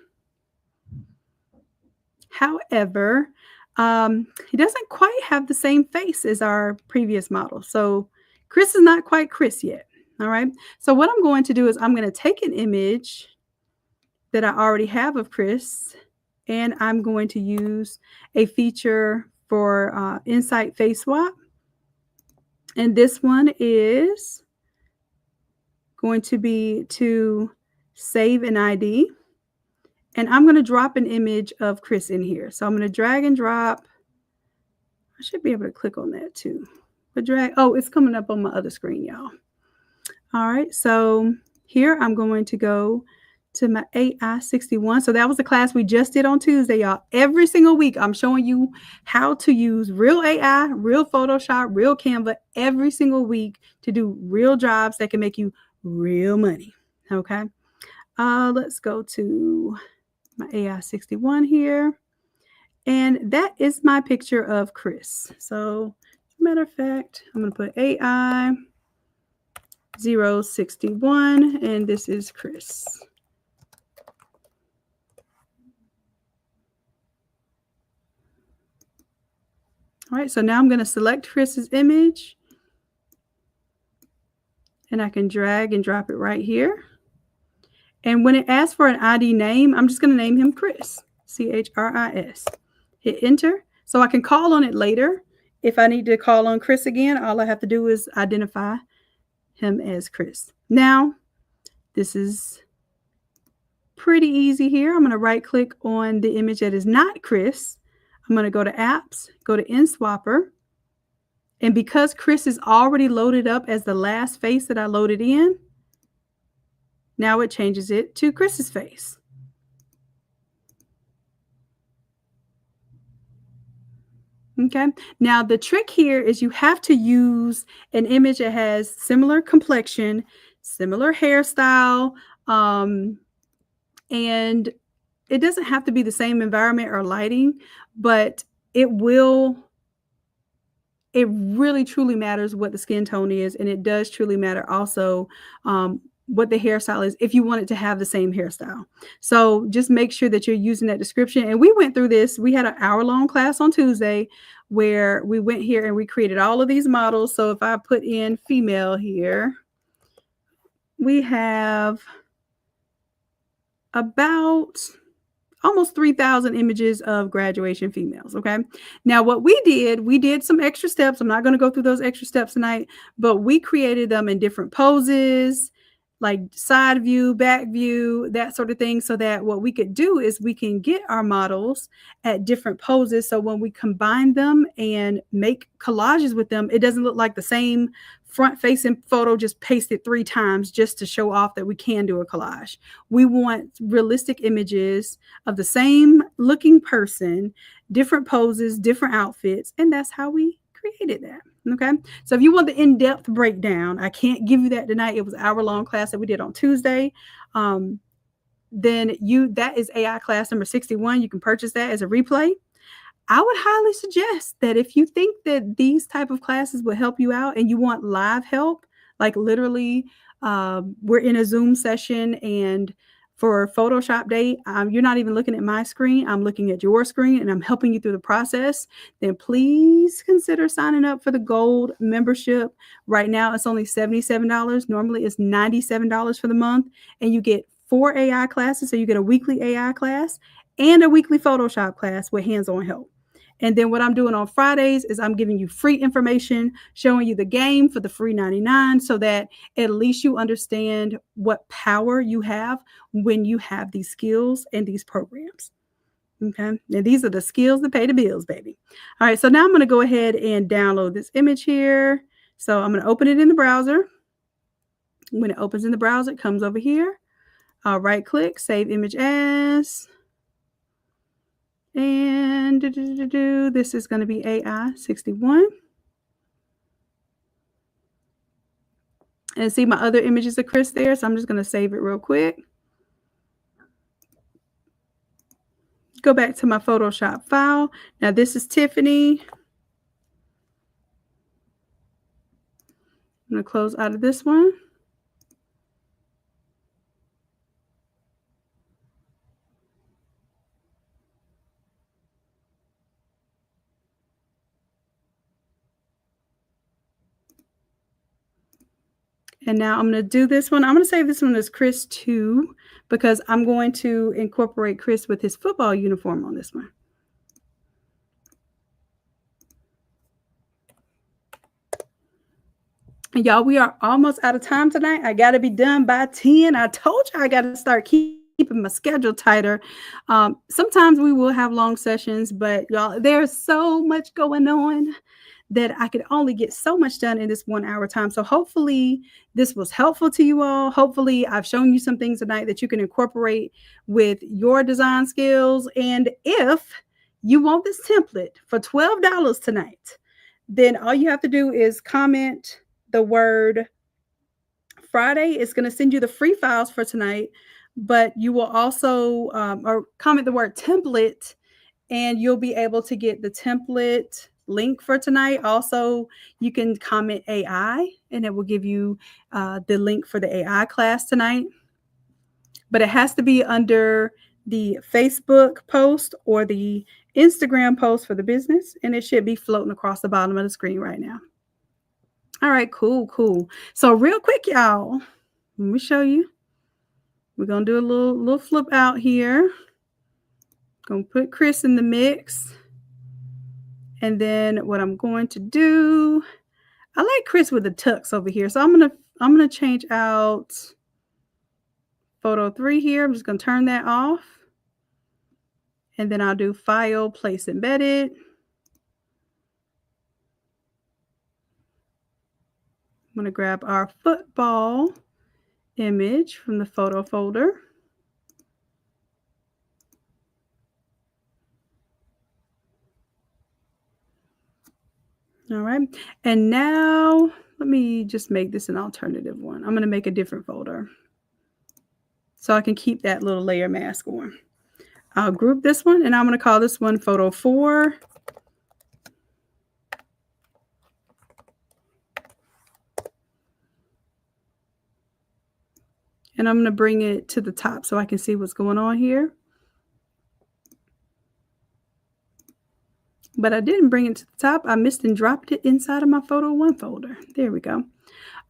However, he doesn't quite have the same face as our previous model. So Chris is not quite Chris yet. All right. So what I'm going to do is I'm going to take an image that I already have of Chris, and I'm going to use a feature for Insight Face Swap. And this one is going to be to save an ID. And I'm going to drop an image of Chris in here. So I'm going to drag and drop. I should be able to click on that too. But drag. Oh, it's coming up on my other screen, y'all. All right. So here I'm going to go to my AI 61. So that was the class we just did on Tuesday, y'all. Every single week, I'm showing you how to use real AI, real Photoshop, real Canva every single week to do real jobs that can make you real money. Okay. Let's go to my AI 61 here. And that is my picture of Chris. So, matter of fact, I'm going to put AI 061, and this is Chris. All right, so now I'm going to select Chris's image, and I can drag and drop it right here. And when it asks for an ID name, I'm just going to name him Chris, Chris. Hit enter. So I can call on it later. If I need to call on Chris again, all I have to do is identify him as Chris. Now, this is pretty easy here. I'm going to right click on the image that is not Chris. I'm going to go to apps, go to InSwapper. And because Chris is already loaded up as the last face that I loaded in, now it changes it to Chris's face. Okay. Now the trick here is you have to use an image that has similar complexion, similar hairstyle, and it doesn't have to be the same environment or lighting, but it really truly matters what the skin tone is, and it does truly matter also what the hairstyle is if you want it to have the same hairstyle. So just make sure that you're using that description. And we went through this. We had an hour-long class on Tuesday where we went here and we created all of these models. So if I put in female here, we have about almost 3,000 images of graduation females. Okay. Now what we did some extra steps. I'm not going to go through those extra steps tonight, but we created them in different poses, like side view, back view, that sort of thing, so that what we could do is we can get our models at different poses. So when we combine them and make collages with them, it doesn't look like the same front facing photo just pasted 3 times just to show off that we can do a collage. We want realistic images of the same looking person, different poses, different outfits, and that's how we created that. Okay. So if you want the in-depth breakdown, I can't give you that tonight. It was an hour-long class that we did on Tuesday. Then that is AI class number 61. You can purchase that as a replay. I would highly suggest that if you think that these type of classes will help you out and you want live help, like literally we're in a Zoom session, and for Photoshop Day, you're not even looking at my screen. I'm looking at your screen and I'm helping you through the process. Then please consider signing up for the gold membership. Right now, it's only $77. Normally, it's $97 for the month. And you get 4 AI classes. So you get a weekly AI class and a weekly Photoshop class with hands-on help. And then what I'm doing on Fridays is I'm giving you free information, showing you the game for the free 99 so that at least you understand what power you have when you have these skills and these programs. Okay. And these are the skills that pay the bills, baby. All right. So now I'm going to go ahead and download this image here. So I'm going to open it in the browser. When it opens in the browser, it comes over here. I'll right click, save image as. And this is going to be AI 61. And see my other images of Chris there. So I'm just going to save it real quick. Go back to my Photoshop file. Now this is Tiffany. I'm going to close out of this one. And now I'm going to do this one. I'm going to save this one as Chris 2 because I'm going to incorporate Chris with his football uniform on this one. And y'all, we are almost out of time tonight. I got to be done by 10. I told you I got to start keeping my schedule tighter. Sometimes we will have long sessions, but y'all, there's so much going on that I could only get so much done in this 1 hour time. So hopefully this was helpful to you all. Hopefully I've shown you some things tonight that you can incorporate with your design skills. And if you want this template for $12 tonight, then all you have to do is comment the word Friday. It's going to send you the free files for tonight, but you will also or comment the word template and you'll be able to get the template link for tonight. Also, you can comment AI and it will give you the link for the AI class tonight. But it has to be under the Facebook post or the Instagram post for the business. And it should be floating across the bottom of the screen right now. All right, cool. So real quick, y'all, let me show you. We're going to do a little flip out here. Going to put Chris in the mix. And then what I'm going to do, I like Chris with the tux over here. So I'm going to change out photo 3 here. I'm just going to turn that off. And then I'll do file, place embedded. I'm going to grab our football image from the photo folder. All right. And now let me just make this an alternative one. I'm going to make a different folder so I can keep that little layer mask on. I'll group this one and I'm going to call this one photo 4. And I'm going to bring it to the top so I can see what's going on here. But I didn't bring it to the top. I missed and dropped it inside of my photo 1 folder. There we go.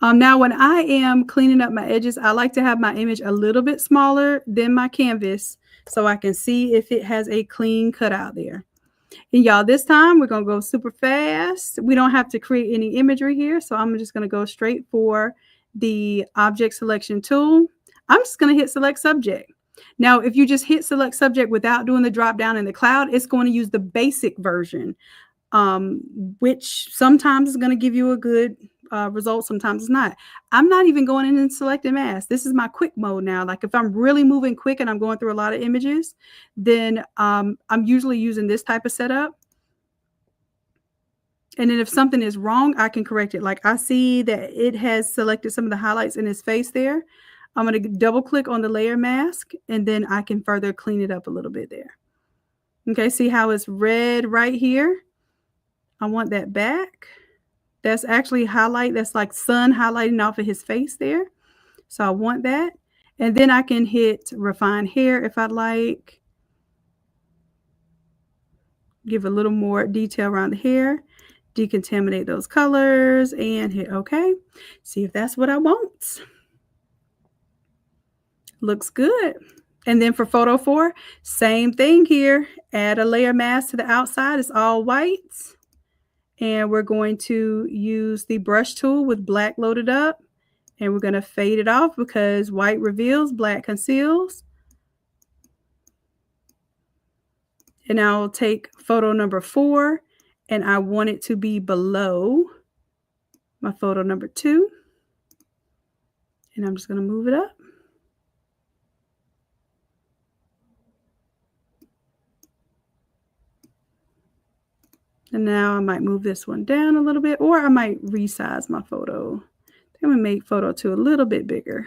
Now, when I am cleaning up my edges, I like to have my image a little bit smaller than my canvas so I can see if it has a clean cutout there. And y'all, this time we're going to go super fast. We don't have to create any imagery here. So I'm just going to go straight for the object selection tool. I'm just going to hit select subject. Now, if you just hit select subject without doing the drop down in the cloud, it's going to use the basic version, which sometimes is going to give you a good result. Sometimes it's not. I'm not even going in and selecting mask. This is my quick mode now. Like if I'm really moving quick and I'm going through a lot of images, then I'm usually using this type of setup. And then if something is wrong, I can correct it. Like I see that it has selected some of the highlights in his face there. I'm going to double click on the layer mask and then I can further clean it up a little bit there. Okay, see how it's red right here? I want that back. That's actually highlight. That's like sun highlighting off of his face there. So I want that. And then I can hit refine hair if I'd like. Give a little more detail around the hair. Decontaminate those colors and hit OK. See if that's what I want. Looks good. And then for photo 4, same thing here. Add a layer mask to the outside. It's all whites. And we're going to use the brush tool with black loaded up. And we're going to fade it off because white reveals, black conceals. And I'll take photo number 4, and I want it to be below my photo number 2. And I'm just going to move it up. And now I might move this one down a little bit, or I might resize my photo. I'm going to make photo 2 a little bit bigger,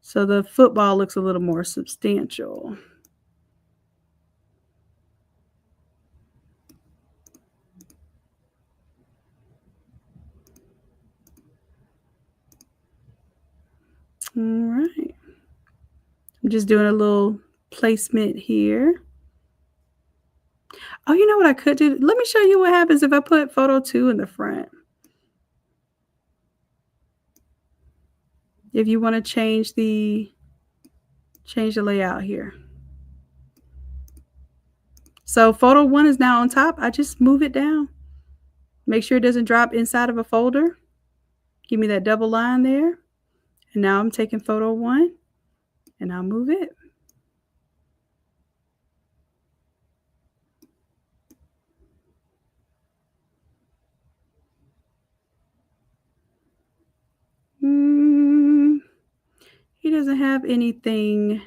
so the football looks a little more substantial. All right. I'm just doing a little placement here. Oh, you know what I could do? Let me show you what happens if I put photo 2 in the front. If you want to change the layout here. So photo 1 is now on top. I just move it down. Make sure it doesn't drop inside of a folder. Give me that double line there. And now I'm taking photo 1 and I'll move it. He doesn't have anything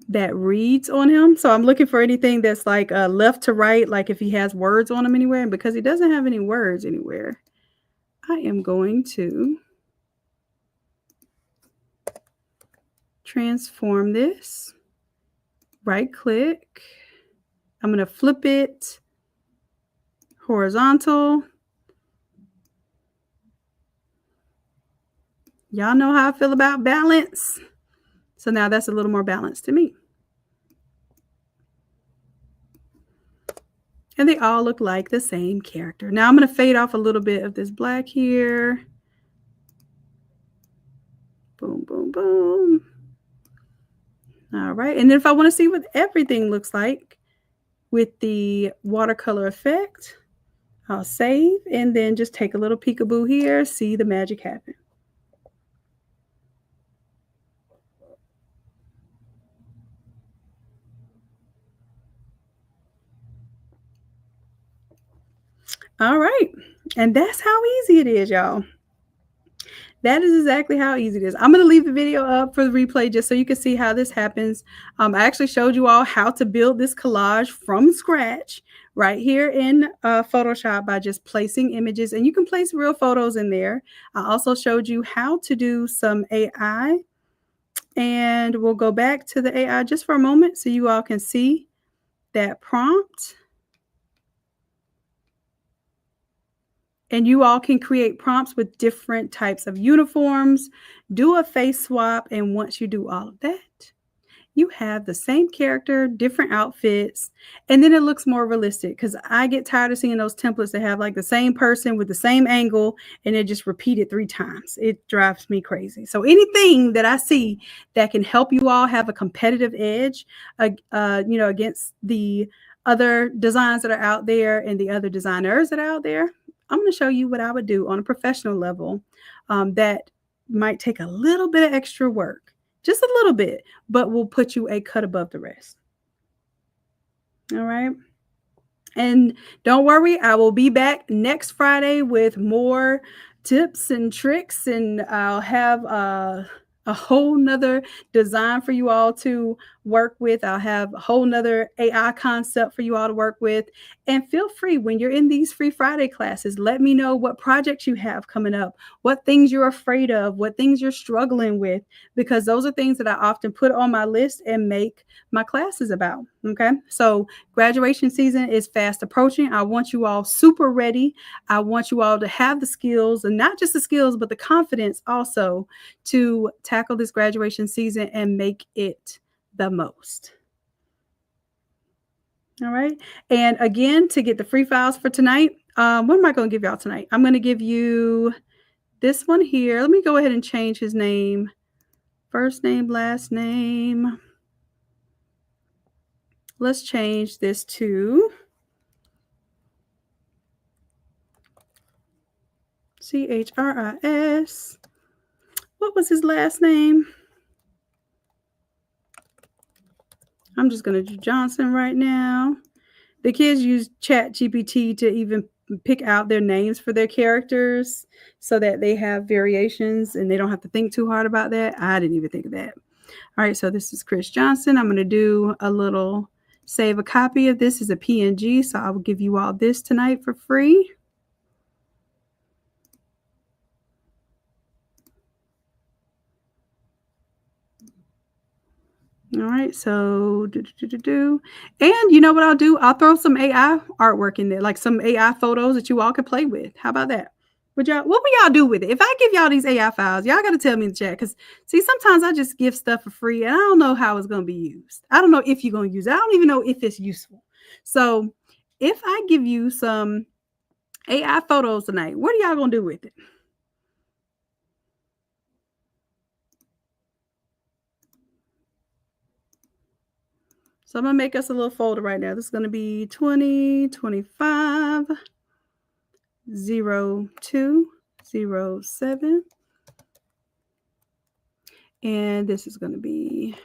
that reads on him. So I'm looking for anything that's like left to right, like if he has words on him anywhere. And because he doesn't have any words anywhere, I am going to transform this. Right click. I'm going to flip it horizontal. Y'all know how I feel about balance. So now that's a little more balanced to me. And they all look like the same character. Now I'm going to fade off a little bit of this black here. Boom, boom, boom. All right. And then if I want to see what everything looks like with the watercolor effect, I'll save and then just take a little peekaboo here, see the magic happen. All right. And that's how easy it is, y'all. That is exactly how easy it is. I'm going to leave the video up for the replay just so you can see how this happens. I actually showed you all how to build this collage from scratch right here in Photoshop by just placing images, and you can place real photos in there. I also showed you how to do some AI, and we'll go back to the AI just for a moment so you all can see that prompt. And you all can create prompts with different types of uniforms, do a face swap, and once you do all of that, you have the same character, different outfits, and then it looks more realistic because I get tired of seeing those templates that have like the same person with the same angle and it just repeated 3 times. It drives me crazy. So anything that I see that can help you all have a competitive edge, against the other designs that are out there and the other designers that are out there, I'm going to show you what I would do on a professional level that might take a little bit of extra work, just a little bit, but will put you a cut above the rest. All right. And don't worry, I will be back next Friday with more tips and tricks, and I'll have a whole nother design for you all to work with. I'll have a whole nother AI concept for you all to work with. And feel free, when you're in these Free Friday classes, let me know what projects you have coming up, what things you're afraid of, what things you're struggling with, because those are things that I often put on my list and make my classes about. Okay. So graduation season is fast approaching. I want you all super ready. I want you all to have the skills, and not just the skills, but the confidence also to tackle this graduation season and make it the most. All right. And again, to get the free files for tonight, what am I going to give y'all tonight? I'm going to give you this one here. Let me go ahead and change his name. First name, last name. let's change this to Chris. What was his last name? I'm just going to do Johnson right now. The kids use ChatGPT to even pick out their names for their characters so that they have variations and they don't have to think too hard about that. I didn't even think of that. All right, so this is Chris Johnson. I'm going to do a little save a copy of this as a PNG, so I will give you all this tonight for free. All right, so and you know what I'll do? I'll throw some AI artwork in there, like some AI photos that you all can play with. How about that? What would y'all do with it? If I give y'all these AI files, y'all got to tell me in the chat. Because see, sometimes I just give stuff for free and I don't know how it's going to be used. I don't know if you're going to use it. I don't even know if it's useful. So if I give you some AI photos tonight, what are y'all going to do with it? So I'm going to make us a little folder right now. This is going to be 2025 0207. And this is going to be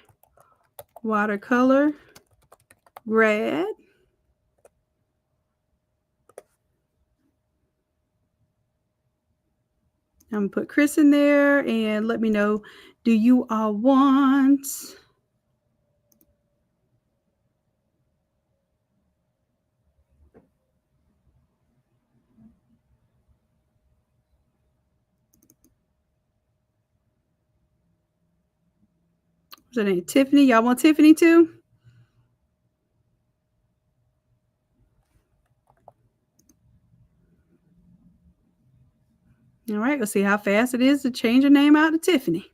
watercolor grad. I'm going to put Chris in there and let me know, do you all want... What's her name? Tiffany. Y'all want Tiffany too? All right, let's see how fast it is to change her name out to Tiffany.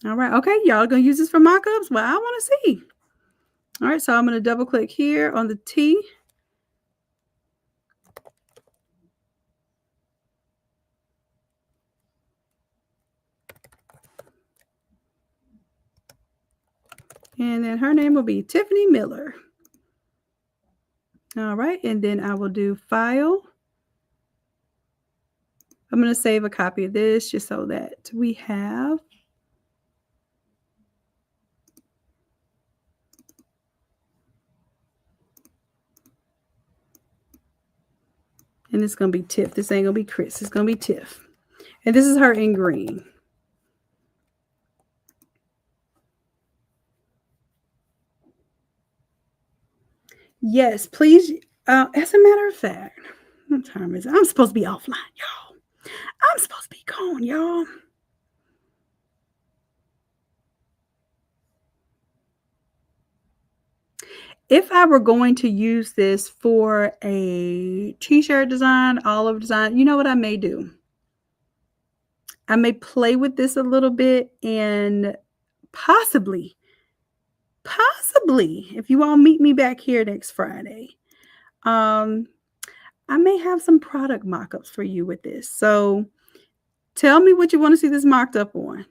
All right, okay, y'all gonna use this for mock-ups? Well, I want to see. All right, so I'm gonna double click here on the T. And then her name will be Tiffany Miller. All right, and then I will do file. I'm going to save a copy of this just so that we have. And it's going to be Tiff. This ain't going to be Chris. It's going to be Tiff. And this is her in green. Yes, please. As a matter of fact, what time is it? I'm supposed to be offline, y'all. I'm supposed to be gone, y'all. If I were going to use this for a t-shirt design, olive design, you know what I may do? I may play with this a little bit and possibly, if you all meet me back here next Friday, I may have some product mock-ups for you with this. So tell me what you want to see this mocked up on.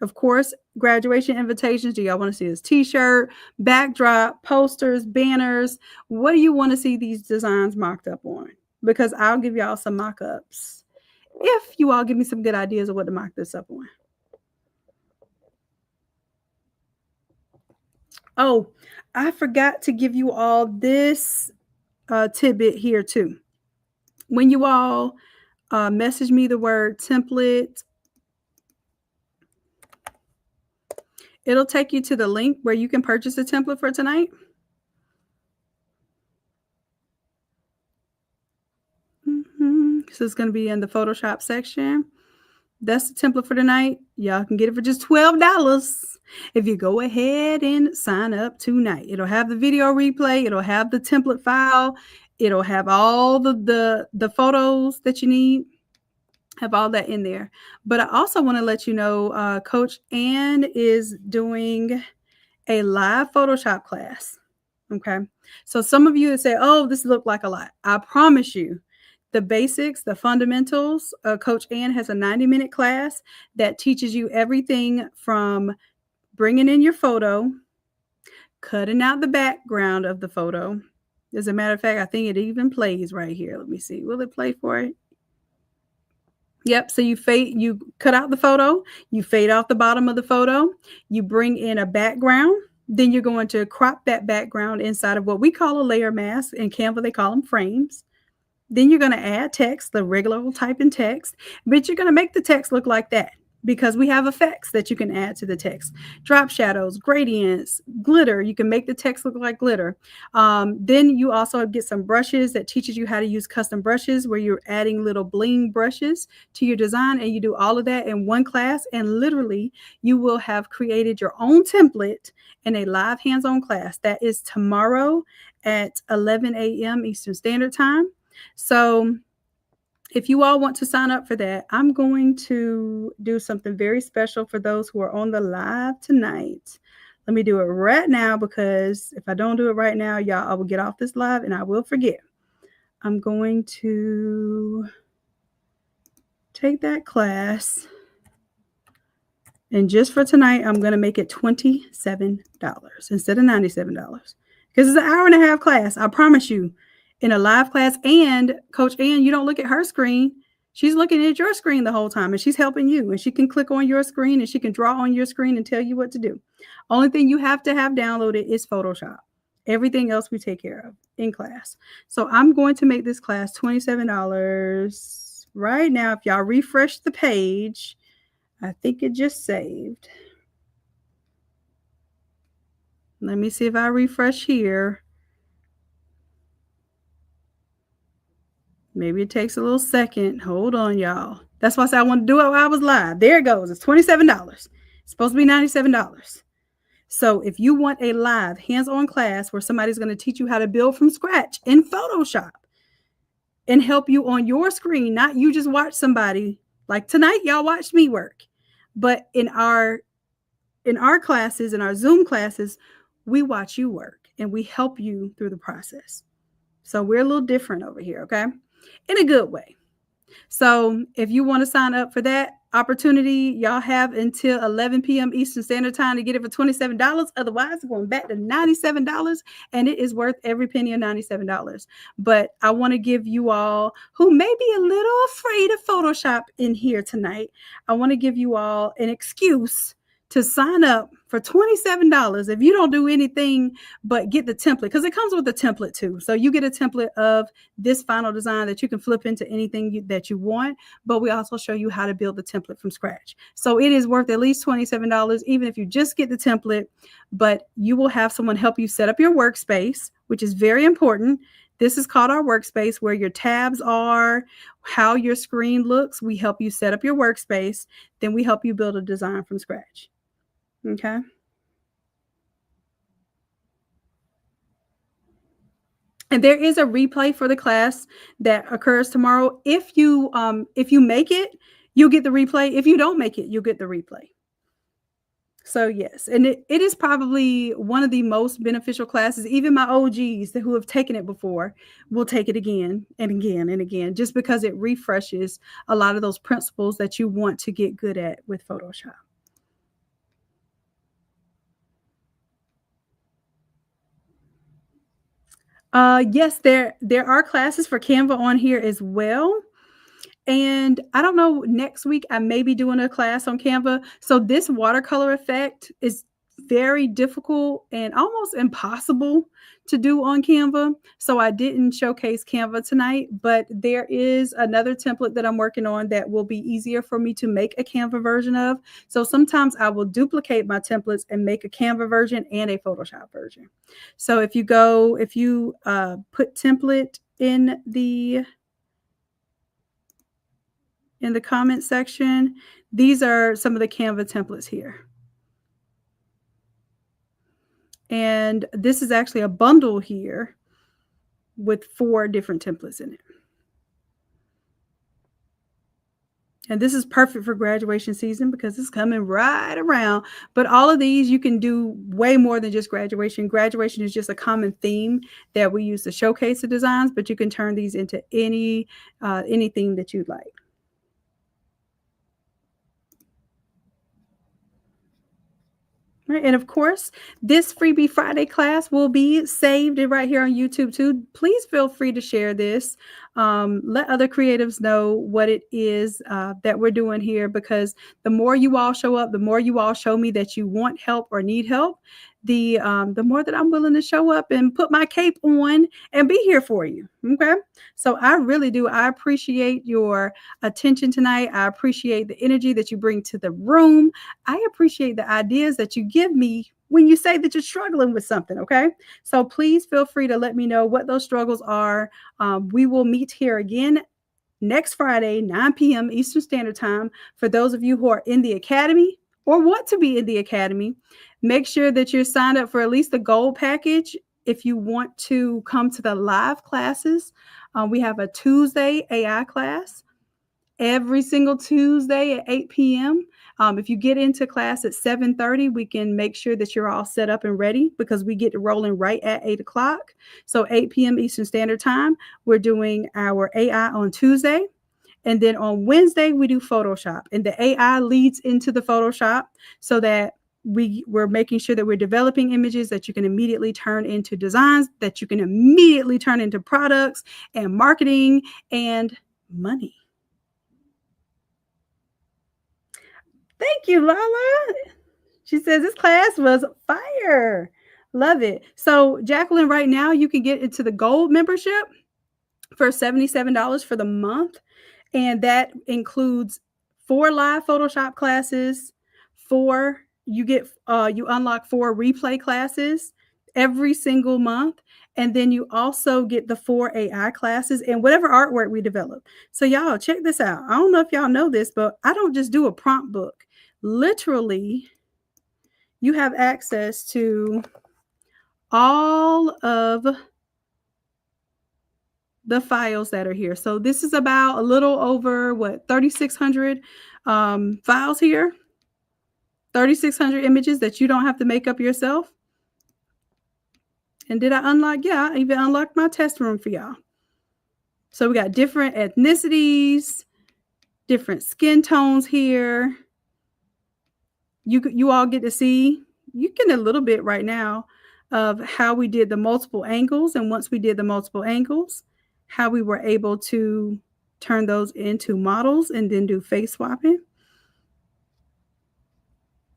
Of course, graduation invitations. Do y'all want to see this t-shirt, backdrop, posters, banners? What do you want to see these designs mocked up on? Because I'll give y'all some mock-ups if you all give me some good ideas of what to mock this up on. Oh, I forgot to give you all this tidbit here too. When you all message me the word template, it'll take you to the link where you can purchase a template for tonight. So it's going to be in the Photoshop section. That's the template for tonight. Y'all can get it for just $12 if you go ahead and sign up tonight. It'll have the video replay. It'll have the template file. It'll have all the photos that you need. Have all that in there. But I also want to let you know, Coach Ann is doing a live Photoshop class. Okay. So some of you that say, oh, this looked like a lot. I promise you, the basics, the fundamentals. Coach Ann has a 90-minute class that teaches you everything from bringing in your photo, cutting out the background of the photo. As a matter of fact, I think it even plays right here. Let me see. Will it play for it? Yep. So you cut out the photo, you fade off the bottom of the photo, you bring in a background, then you're going to crop that background inside of what we call a layer mask. In Canva, they call them frames. Then you're going to add text, the regular old type in text, but you're going to make the text look like that because we have effects that you can add to the text. Drop shadows, gradients, glitter. You can make the text look like glitter. Then you also get some brushes that teaches you how to use custom brushes where you're adding little bling brushes to your design, and you do all of that in one class, and literally you will have created your own template in a live hands-on class. That is tomorrow at 11 a.m. Eastern Standard Time. So if you all want to sign up for that, I'm going to do something very special for those who are on the live tonight. Let me do it right now, because if I don't do it right now, y'all, I will get off this live and I will forget. I'm going to take that class, and just for tonight, I'm going to make it $27 instead of $97, because it's an hour-and-a-half class. I promise you. In a live class. And Coach Ann, you don't look at her screen. She's looking at your screen the whole time, and she's helping you, and she can click on your screen and she can draw on your screen and tell you what to do. Only thing you have to have downloaded is Photoshop. Everything else we take care of in class. So I'm going to make this class $27 right now. If y'all refresh the page, I think it just saved. Let me see if I refresh here. Maybe it takes a little second. Hold on, y'all. That's why I said I want to do it while I was live. There it goes. It's $27. It's supposed to be $97. So if you want a live hands-on class where somebody's going to teach you how to build from scratch in Photoshop and help you on your screen, not you just watch somebody like tonight, y'all watched me work. But in our classes, in our Zoom classes, we watch you work and we help you through the process. So we're a little different over here, okay? In a good way. So if you want to sign up for that opportunity, y'all have until 11 p.m. Eastern Standard Time to get it for $27. Otherwise, it's going back to $97, and it is worth every penny of $97. But I want to give you all who may be a little afraid of Photoshop in here tonight, I want to give you all an excuse to sign up for $27 if you don't do anything but get the template, because it comes with a template too. So you get a template of this final design that you can flip into anything that you want, but we also show you how to build the template from scratch. So it is worth at least $27, even if you just get the template, but you will have someone help you set up your workspace, which is very important. This is called our workspace, where your tabs are, how your screen looks. We help you set up your workspace. Then we help you build a design from scratch. Okay. And there is a replay for the class that occurs tomorrow. If you make it, you'll get the replay. If you don't make it, you'll get the replay. So yes, and it is probably one of the most beneficial classes. Even my OGs who have taken it before will take it again and again and again, just because it refreshes a lot of those principles that you want to get good at with Photoshop. Yes, there are classes for Canva on here as well. And I don't know, next week I may be doing a class on Canva. So this watercolor effect is very difficult and almost impossible to do on Canva. So I didn't showcase Canva tonight, but there is another template that I'm working on that will be easier for me to make a Canva version of. So sometimes I will duplicate my templates and make a Canva version and a Photoshop version. So if you put template in the comment section, these are some of the Canva templates here. And this is actually a bundle here with 4 different templates in it. And this is perfect for graduation season because it's coming right around. But all of these, you can do way more than just graduation. Graduation is just a common theme that we use to showcase the designs, but you can turn these into any theme that you'd like. Right. And of course, this Freebie Friday class will be saved right here on YouTube too. Please feel free to share this. Let other creatives know what it is that we're doing here, because the more you all show up, the more you all show me that you want help or need help, the more that I'm willing to show up and put my cape on and be here for you. Okay. So I really do. I appreciate your attention tonight. I appreciate the energy that you bring to the room. I appreciate the ideas that you give me when you say that you're struggling with something. Okay. So please feel free to let me know what those struggles are. We will meet here again next Friday, 9 p.m. Eastern Standard Time. For those of you who are in the academy or want to be in the academy, make sure that you're signed up for at least the gold package. If you want to come to the live classes, we have a Tuesday AI class every single Tuesday at 8 p.m. If you get into class at 7:30, we can make sure that you're all set up and ready, because we get rolling right at 8 o'clock. So 8 p.m. Eastern Standard Time, we're doing our AI on Tuesday. And then on Wednesday, we do Photoshop. And the AI leads into the Photoshop so that we're making sure that we're developing images that you can immediately turn into designs, that you can immediately turn into products and marketing and money. Thank you, Lala. She says this class was fire. Love it. So, Jacqueline, right now you can get into the gold membership for $77 for the month. And that includes 4 live Photoshop classes, you unlock 4 replay classes every single month. And then you also get the 4 AI classes and whatever artwork we develop. So y'all check this out. I don't know if y'all know this, but I don't just do a prompt book. Literally, you have access to all of the files that are here. So this is about a little over 3,600 files here, 3,600 images that you don't have to make up yourself. And did I unlock? Yeah, I even unlocked my test room for y'all. So we got different ethnicities, different skin tones here. You all get to see, you get a little bit right now of how we did the multiple angles. And once we did the multiple angles, how we were able to turn those into models and then do face swapping.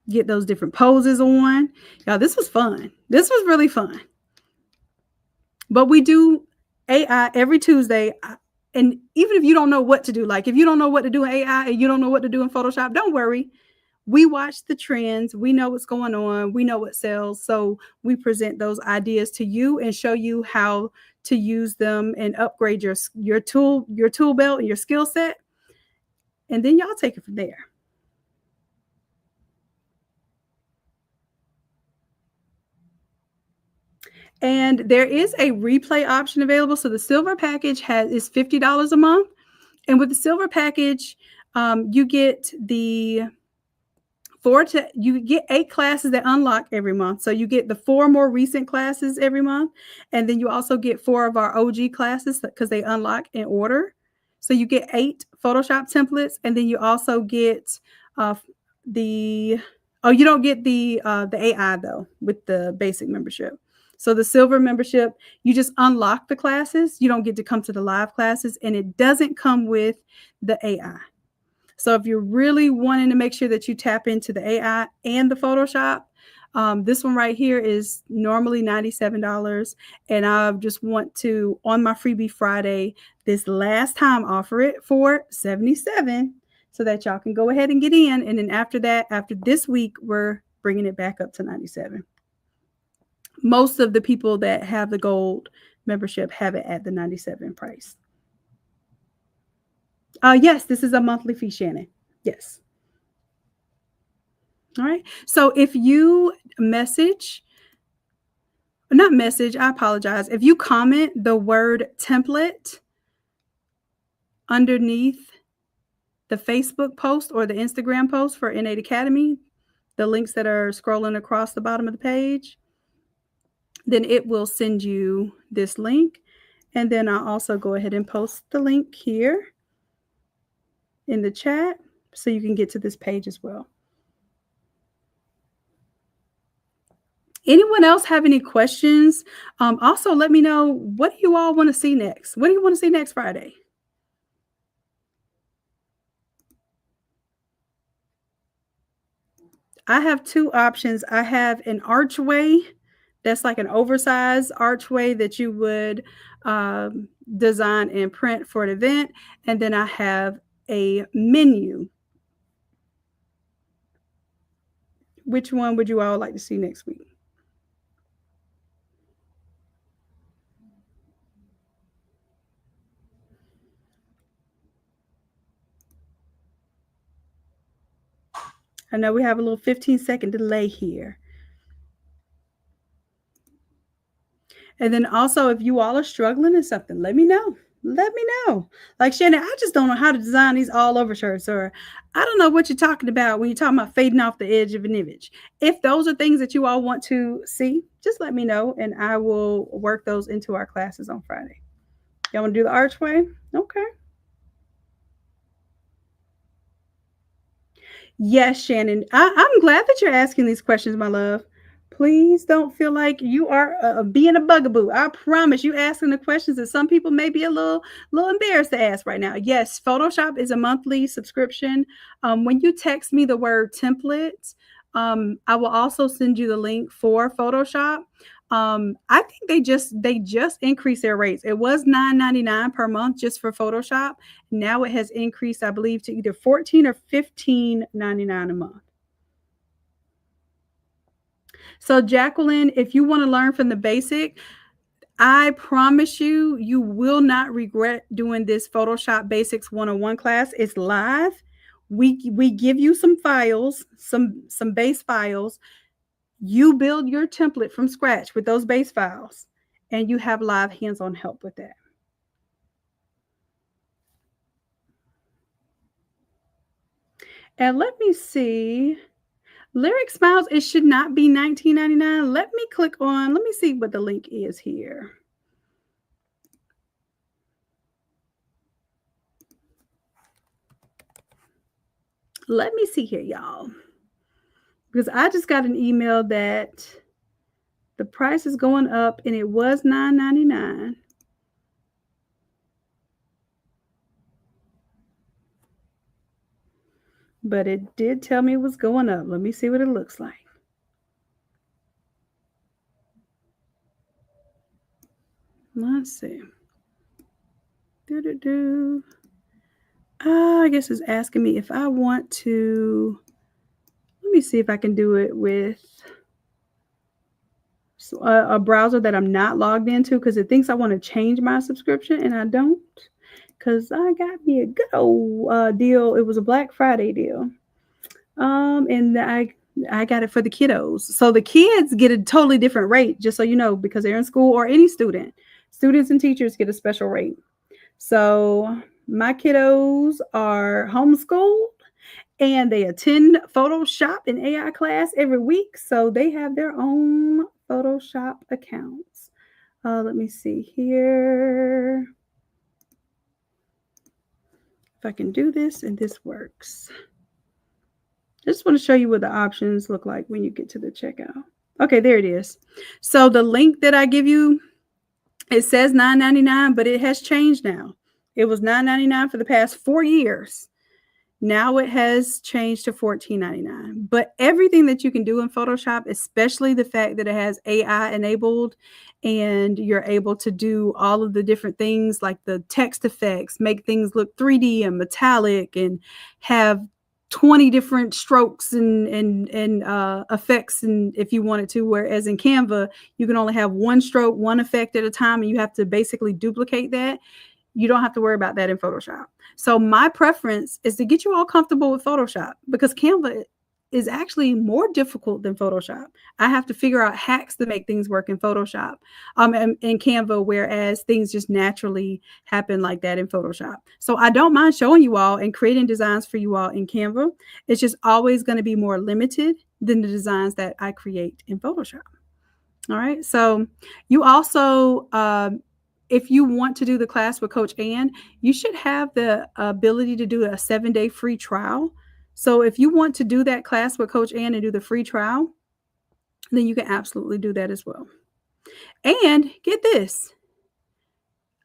Get those different poses on. Y'all, this was fun. This was really fun. But we do AI every Tuesday. And even if you don't know what to do, like if you don't know what to do in AI and you don't know what to do in Photoshop, don't worry. We watch the trends. We know what's going on. We know what sells. So we present those ideas to you and show you how to use them and upgrade your tool belt and your skill set. And then y'all take it from there. And there is a replay option available. So the silver package is $50 a month. And with the silver package, you get you get 8 classes that unlock every month. So you get the 4 more recent classes every month. And then you also get 4 of our OG classes because they unlock in order. So you get 8 Photoshop templates. And then you also get you don't get the AI though with the basic membership. So the silver membership, you just unlock the classes. You don't get to come to the live classes, and it doesn't come with the AI. So if you're really wanting to make sure that you tap into the AI and the Photoshop, this one right here is normally $97. And I just want to, on my Freebie Friday, this last time, offer it for $77 so that y'all can go ahead and get in. And then after that, after this week, we're bringing it back up to $97. Most of the people that have the gold membership have it at the $97 price. Yes, this is a monthly fee, Shannon. Yes. All right. So if you I apologize. If you comment the word template underneath the Facebook post or the Instagram post for Innate Academy, the links that are scrolling across the bottom of the page, then it will send you this link. And then I'll also go ahead and post the link here in the chat so you can get to this page as well. Anyone else have any questions? Also, let me know, what do you all want to see next? What do you want to see next Friday? I have two options. I have an archway that's like an oversized archway that you would design and print for an event. And then I have a menu. Which one would you all like to see next week? I know we have a little 15-second delay here. And then also, if you all are struggling in something, let me know. Let me know. Like, Shannon, I just don't know how to design these all over shirts, or I don't know what you're talking about when you're talking about fading off the edge of an image. If those are things that you all want to see, just let me know and I will work those into our classes on Friday. Y'all want to do the archway? Okay. Yes, Shannon. I'm glad that you're asking these questions, my love. Please don't feel like you are being a bugaboo. I promise you asking the questions that some people may be a little embarrassed to ask right now. Yes, Photoshop is a monthly subscription. When you text me the word template, I will also send you the link for Photoshop. I think they just increased their rates. It was $9.99 per month just for Photoshop. Now it has increased, I believe, to either $14 or $15.99 a month. So Jacqueline, if you want to learn from the basic, I promise you, you will not regret doing this Photoshop Basics 101 class. It's live. We give you some files, some base files. You build your template from scratch with those base files, and you have live hands-on help with that. And let me see. Lyric Smiles, it should not be $19.99. Let me see what the link is here. Let me see here, y'all. Because I just got an email that the price is going up and it was $9.99. But it did tell me it was going up. Let me see what it looks like. Let's see. I guess it's asking me if I want to. Let me see if I can do it with a browser that I'm not logged into, because it thinks I want to change my subscription and I don't, because I got me a good old deal. It was a Black Friday deal. And I got it for the kiddos. So the kids get a totally different rate, just so you know, because they're in school, or any student. Students and teachers get a special rate. So my kiddos are homeschooled and they attend Photoshop and AI class every week. So they have their own Photoshop accounts. Let me see here. If I can do this and this works. I just want to show you what the options look like when you get to the checkout. Okay, there it is. So the link that I give you, it says $9.99, but it has changed now. It was $9.99 for the past 4 years. Now it has changed to $14.99. But everything that you can do in Photoshop, especially the fact that it has AI enabled and you're able to do all of the different things like the text effects, make things look 3D and metallic, and have 20 different strokes and effects, and if you wanted to, whereas in Canva, you can only have one stroke, one effect at a time, and you have to basically duplicate that. You don't have to worry about that in Photoshop. So my preference is to get you all comfortable with Photoshop, because Canva, is actually more difficult than Photoshop. I have to figure out hacks to make things work in Photoshop, and in Canva, whereas things just naturally happen like that in Photoshop. So I don't mind showing you all and creating designs for you all in Canva. It's just always going to be more limited than the designs that I create in Photoshop. All right. So you also, if you want to do the class with Coach Ann, you should have the ability to do a 7-day free trial. So if you want to do that class with Coach Ann and do the free trial, then you can absolutely do that as well. And get this,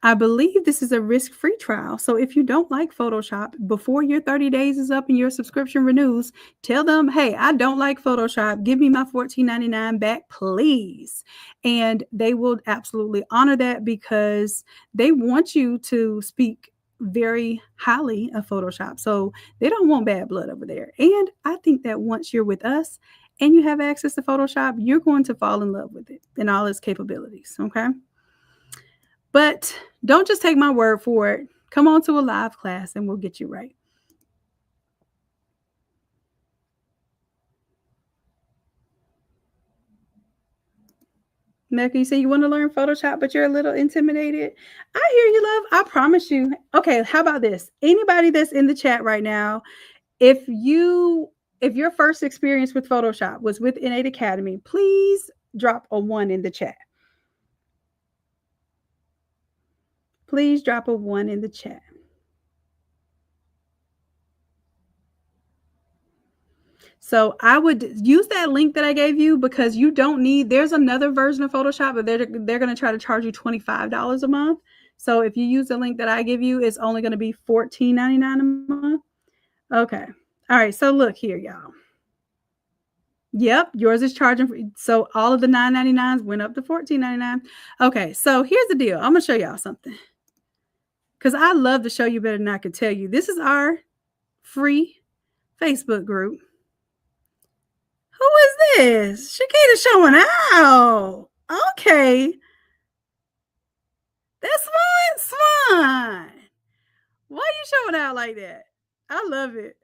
I believe this is a risk-free trial. So if you don't like Photoshop, before your 30 days is up and your subscription renews, tell them, hey, I don't like Photoshop. Give me my $14.99 back, please. And they will absolutely honor that because they want you to speak very highly of Photoshop. So they don't want bad blood over there. And I think that once you're with us and you have access to Photoshop, you're going to fall in love with it and all its capabilities. Okay. But don't just take my word for it. Come on to a live class and we'll get you right. Mecca, you say you want to learn Photoshop, but you're a little intimidated. I hear you, love. I promise you. Okay, how about this? Anybody that's in the chat right now, if your first experience with Photoshop was with Innate Academy, please drop a 1 in the chat. Please drop a 1 in the chat. So I would use that link that I gave you because you don't need, there's another version of Photoshop, but they're going to try to charge you $25 a month. So if you use the link that I give you, it's only going to be $14.99 a month. Okay. All right. So look here, y'all. Yep, yours is charging. So all of the $9.99s went up to $14.99. Okay. So here's the deal. I'm going to show y'all something because I love to show you better than I can tell you. This is our free Facebook group. Who is this? Shakita showing out. Okay. That's fine. Why are you showing out like that? I love it.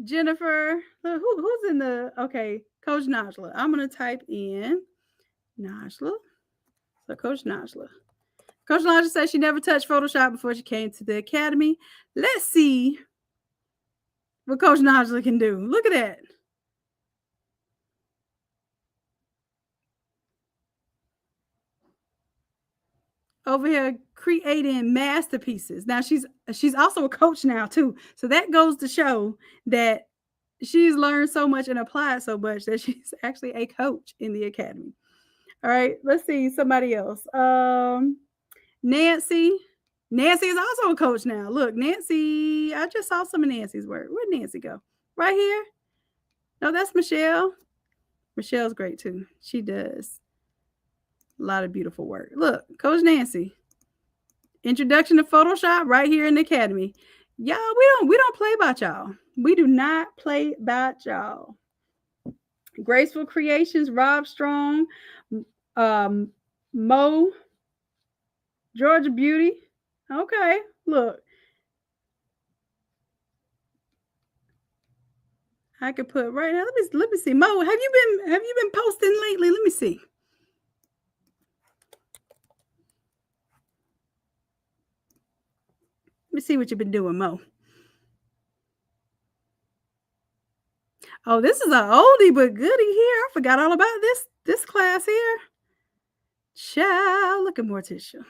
Jennifer. Who's in the, okay, Coach Najla. I'm going to type in Najla. So Coach Najla. Coach Najla said she never touched Photoshop before she came to the academy. Let's see what Coach Najla can do. Look at that. Over here creating masterpieces. Now she's also a coach now too. So that goes to show that she's learned so much and applied so much that she's actually a coach in the academy. All right, let's see somebody else. Nancy. Nancy is also a coach now. Look, Nancy, I just saw some of Nancy's work. Where'd Nancy go? Right here? No, that's Michelle. Michelle's great too. She does a lot of beautiful work. Look, Coach Nancy. Introduction to Photoshop right here in the academy. Y'all, we don't play about y'all. We do not play about y'all. Graceful Creations, Rob Strong, Mo, Georgia Beauty. Okay, look. I could put right now. Let me see. Mo, have you been posting lately? Let me see. Let me see what you've been doing, Mo. Oh, this is an oldie but goodie here. I forgot all about this class here. Child, look at Morticia.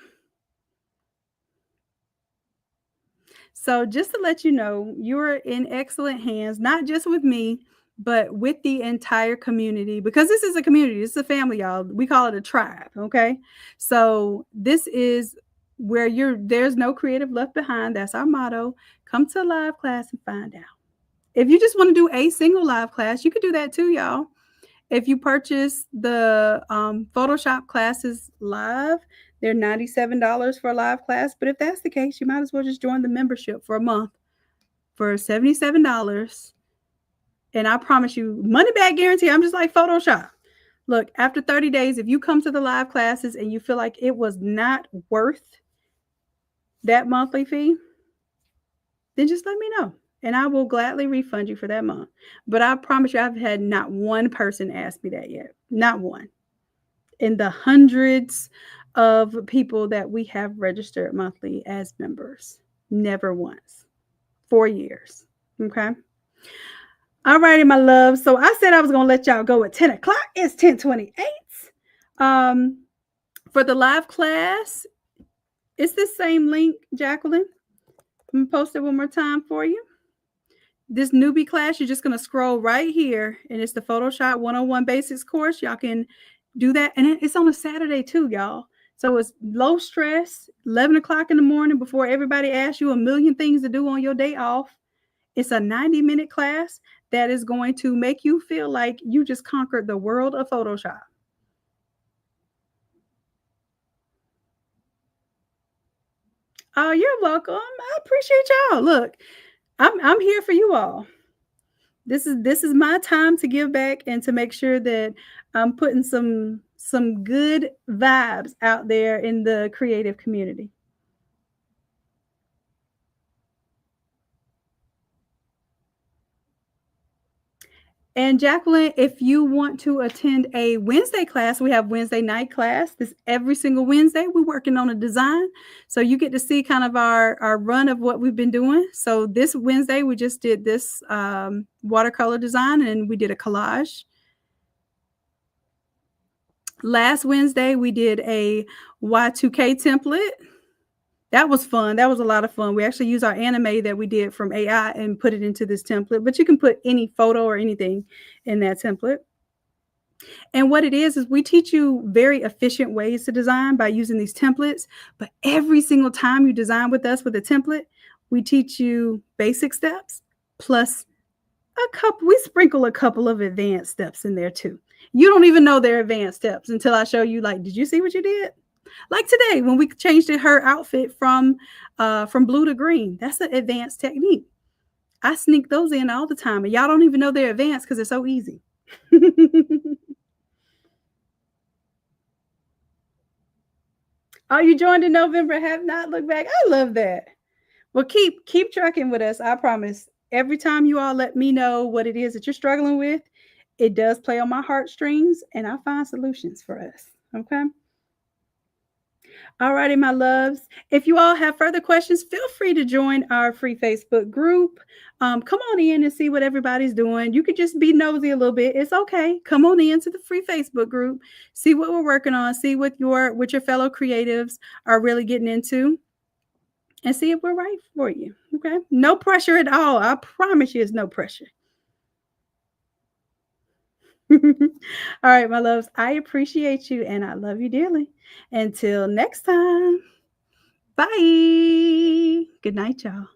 So just to let you know, you're in excellent hands, not just with me, but with the entire community, because this is a community. This is a family, y'all. We call it a tribe, okay? So this is where there's no creative left behind. That's our motto. Come to a live class and find out. If you just want to do a single live class, you could do that too, y'all. If you purchase the Photoshop classes live, they're $97 for a live class. But if that's the case, you might as well just join the membership for a month for $77. And I promise you, money back guarantee. I'm just like Photoshop. Look, after 30 days, if you come to the live classes and you feel like it was not worth that monthly fee, then just let me know. and I will gladly refund you for that month. But I promise you, I've had not one person ask me that yet. Not one. In the hundreds of people that we have registered monthly as members. Never once. 4 years. Okay. All righty, my love. So I said I was gonna let y'all go at 10 o'clock. It's 10:28. Um, for the live class, it's the same link, Jacqueline. I'm gonna post it one more time for you. This newbie class, you're just gonna scroll right here, and it's the Photoshop 101 Basics course. Y'all can do that, and it's on a Saturday too, y'all. So it's low stress, 11 o'clock in the morning before everybody asks you a million things to do on your day off. It's a 90-minute class that is going to make you feel like you just conquered the world of Photoshop. Oh, you're welcome. I appreciate y'all. Look, I'm here for you all. This is my time to give back and to make sure that I'm putting some good vibes out there in the creative community. And Jacqueline, if you want to attend a Wednesday class, we have Wednesday night class. This every single Wednesday. We're working on a design. So you get to see kind of our run of what we've been doing. So this Wednesday, we just did this watercolor design and we did a collage. Last Wednesday, we did a Y2K template. That was fun. That was a lot of fun. We actually use our anime that we did from AI and put it into this template, but you can put any photo or anything in that template. And what it is we teach you very efficient ways to design by using these templates. But every single time you design with us with a template, we teach you basic steps plus we sprinkle a couple of advanced steps in there too. You don't even know they're advanced steps until I show you, like, did you see what you did? Like today, when we changed her outfit from blue to green, that's an advanced technique. I sneak those in all the time, and y'all don't even know they're advanced because it's so easy. Oh, you joined in November, have not looked back. I love that. Well, keep trucking with us. I promise. Every time you all let me know what it is that you're struggling with, it does play on my heartstrings, and I find solutions for us. Okay. All righty, my loves. If you all have further questions, feel free to join our free Facebook group. Come on in and see what everybody's doing. You could just be nosy a little bit. It's okay. Come on in to the free Facebook group. See what we're working on. See what your fellow creatives are really getting into, and see if we're right for you. Okay. No pressure at all. I promise you, it's no pressure. All right, my loves. I appreciate you and I love you dearly. Until next time. Bye. Good night, y'all.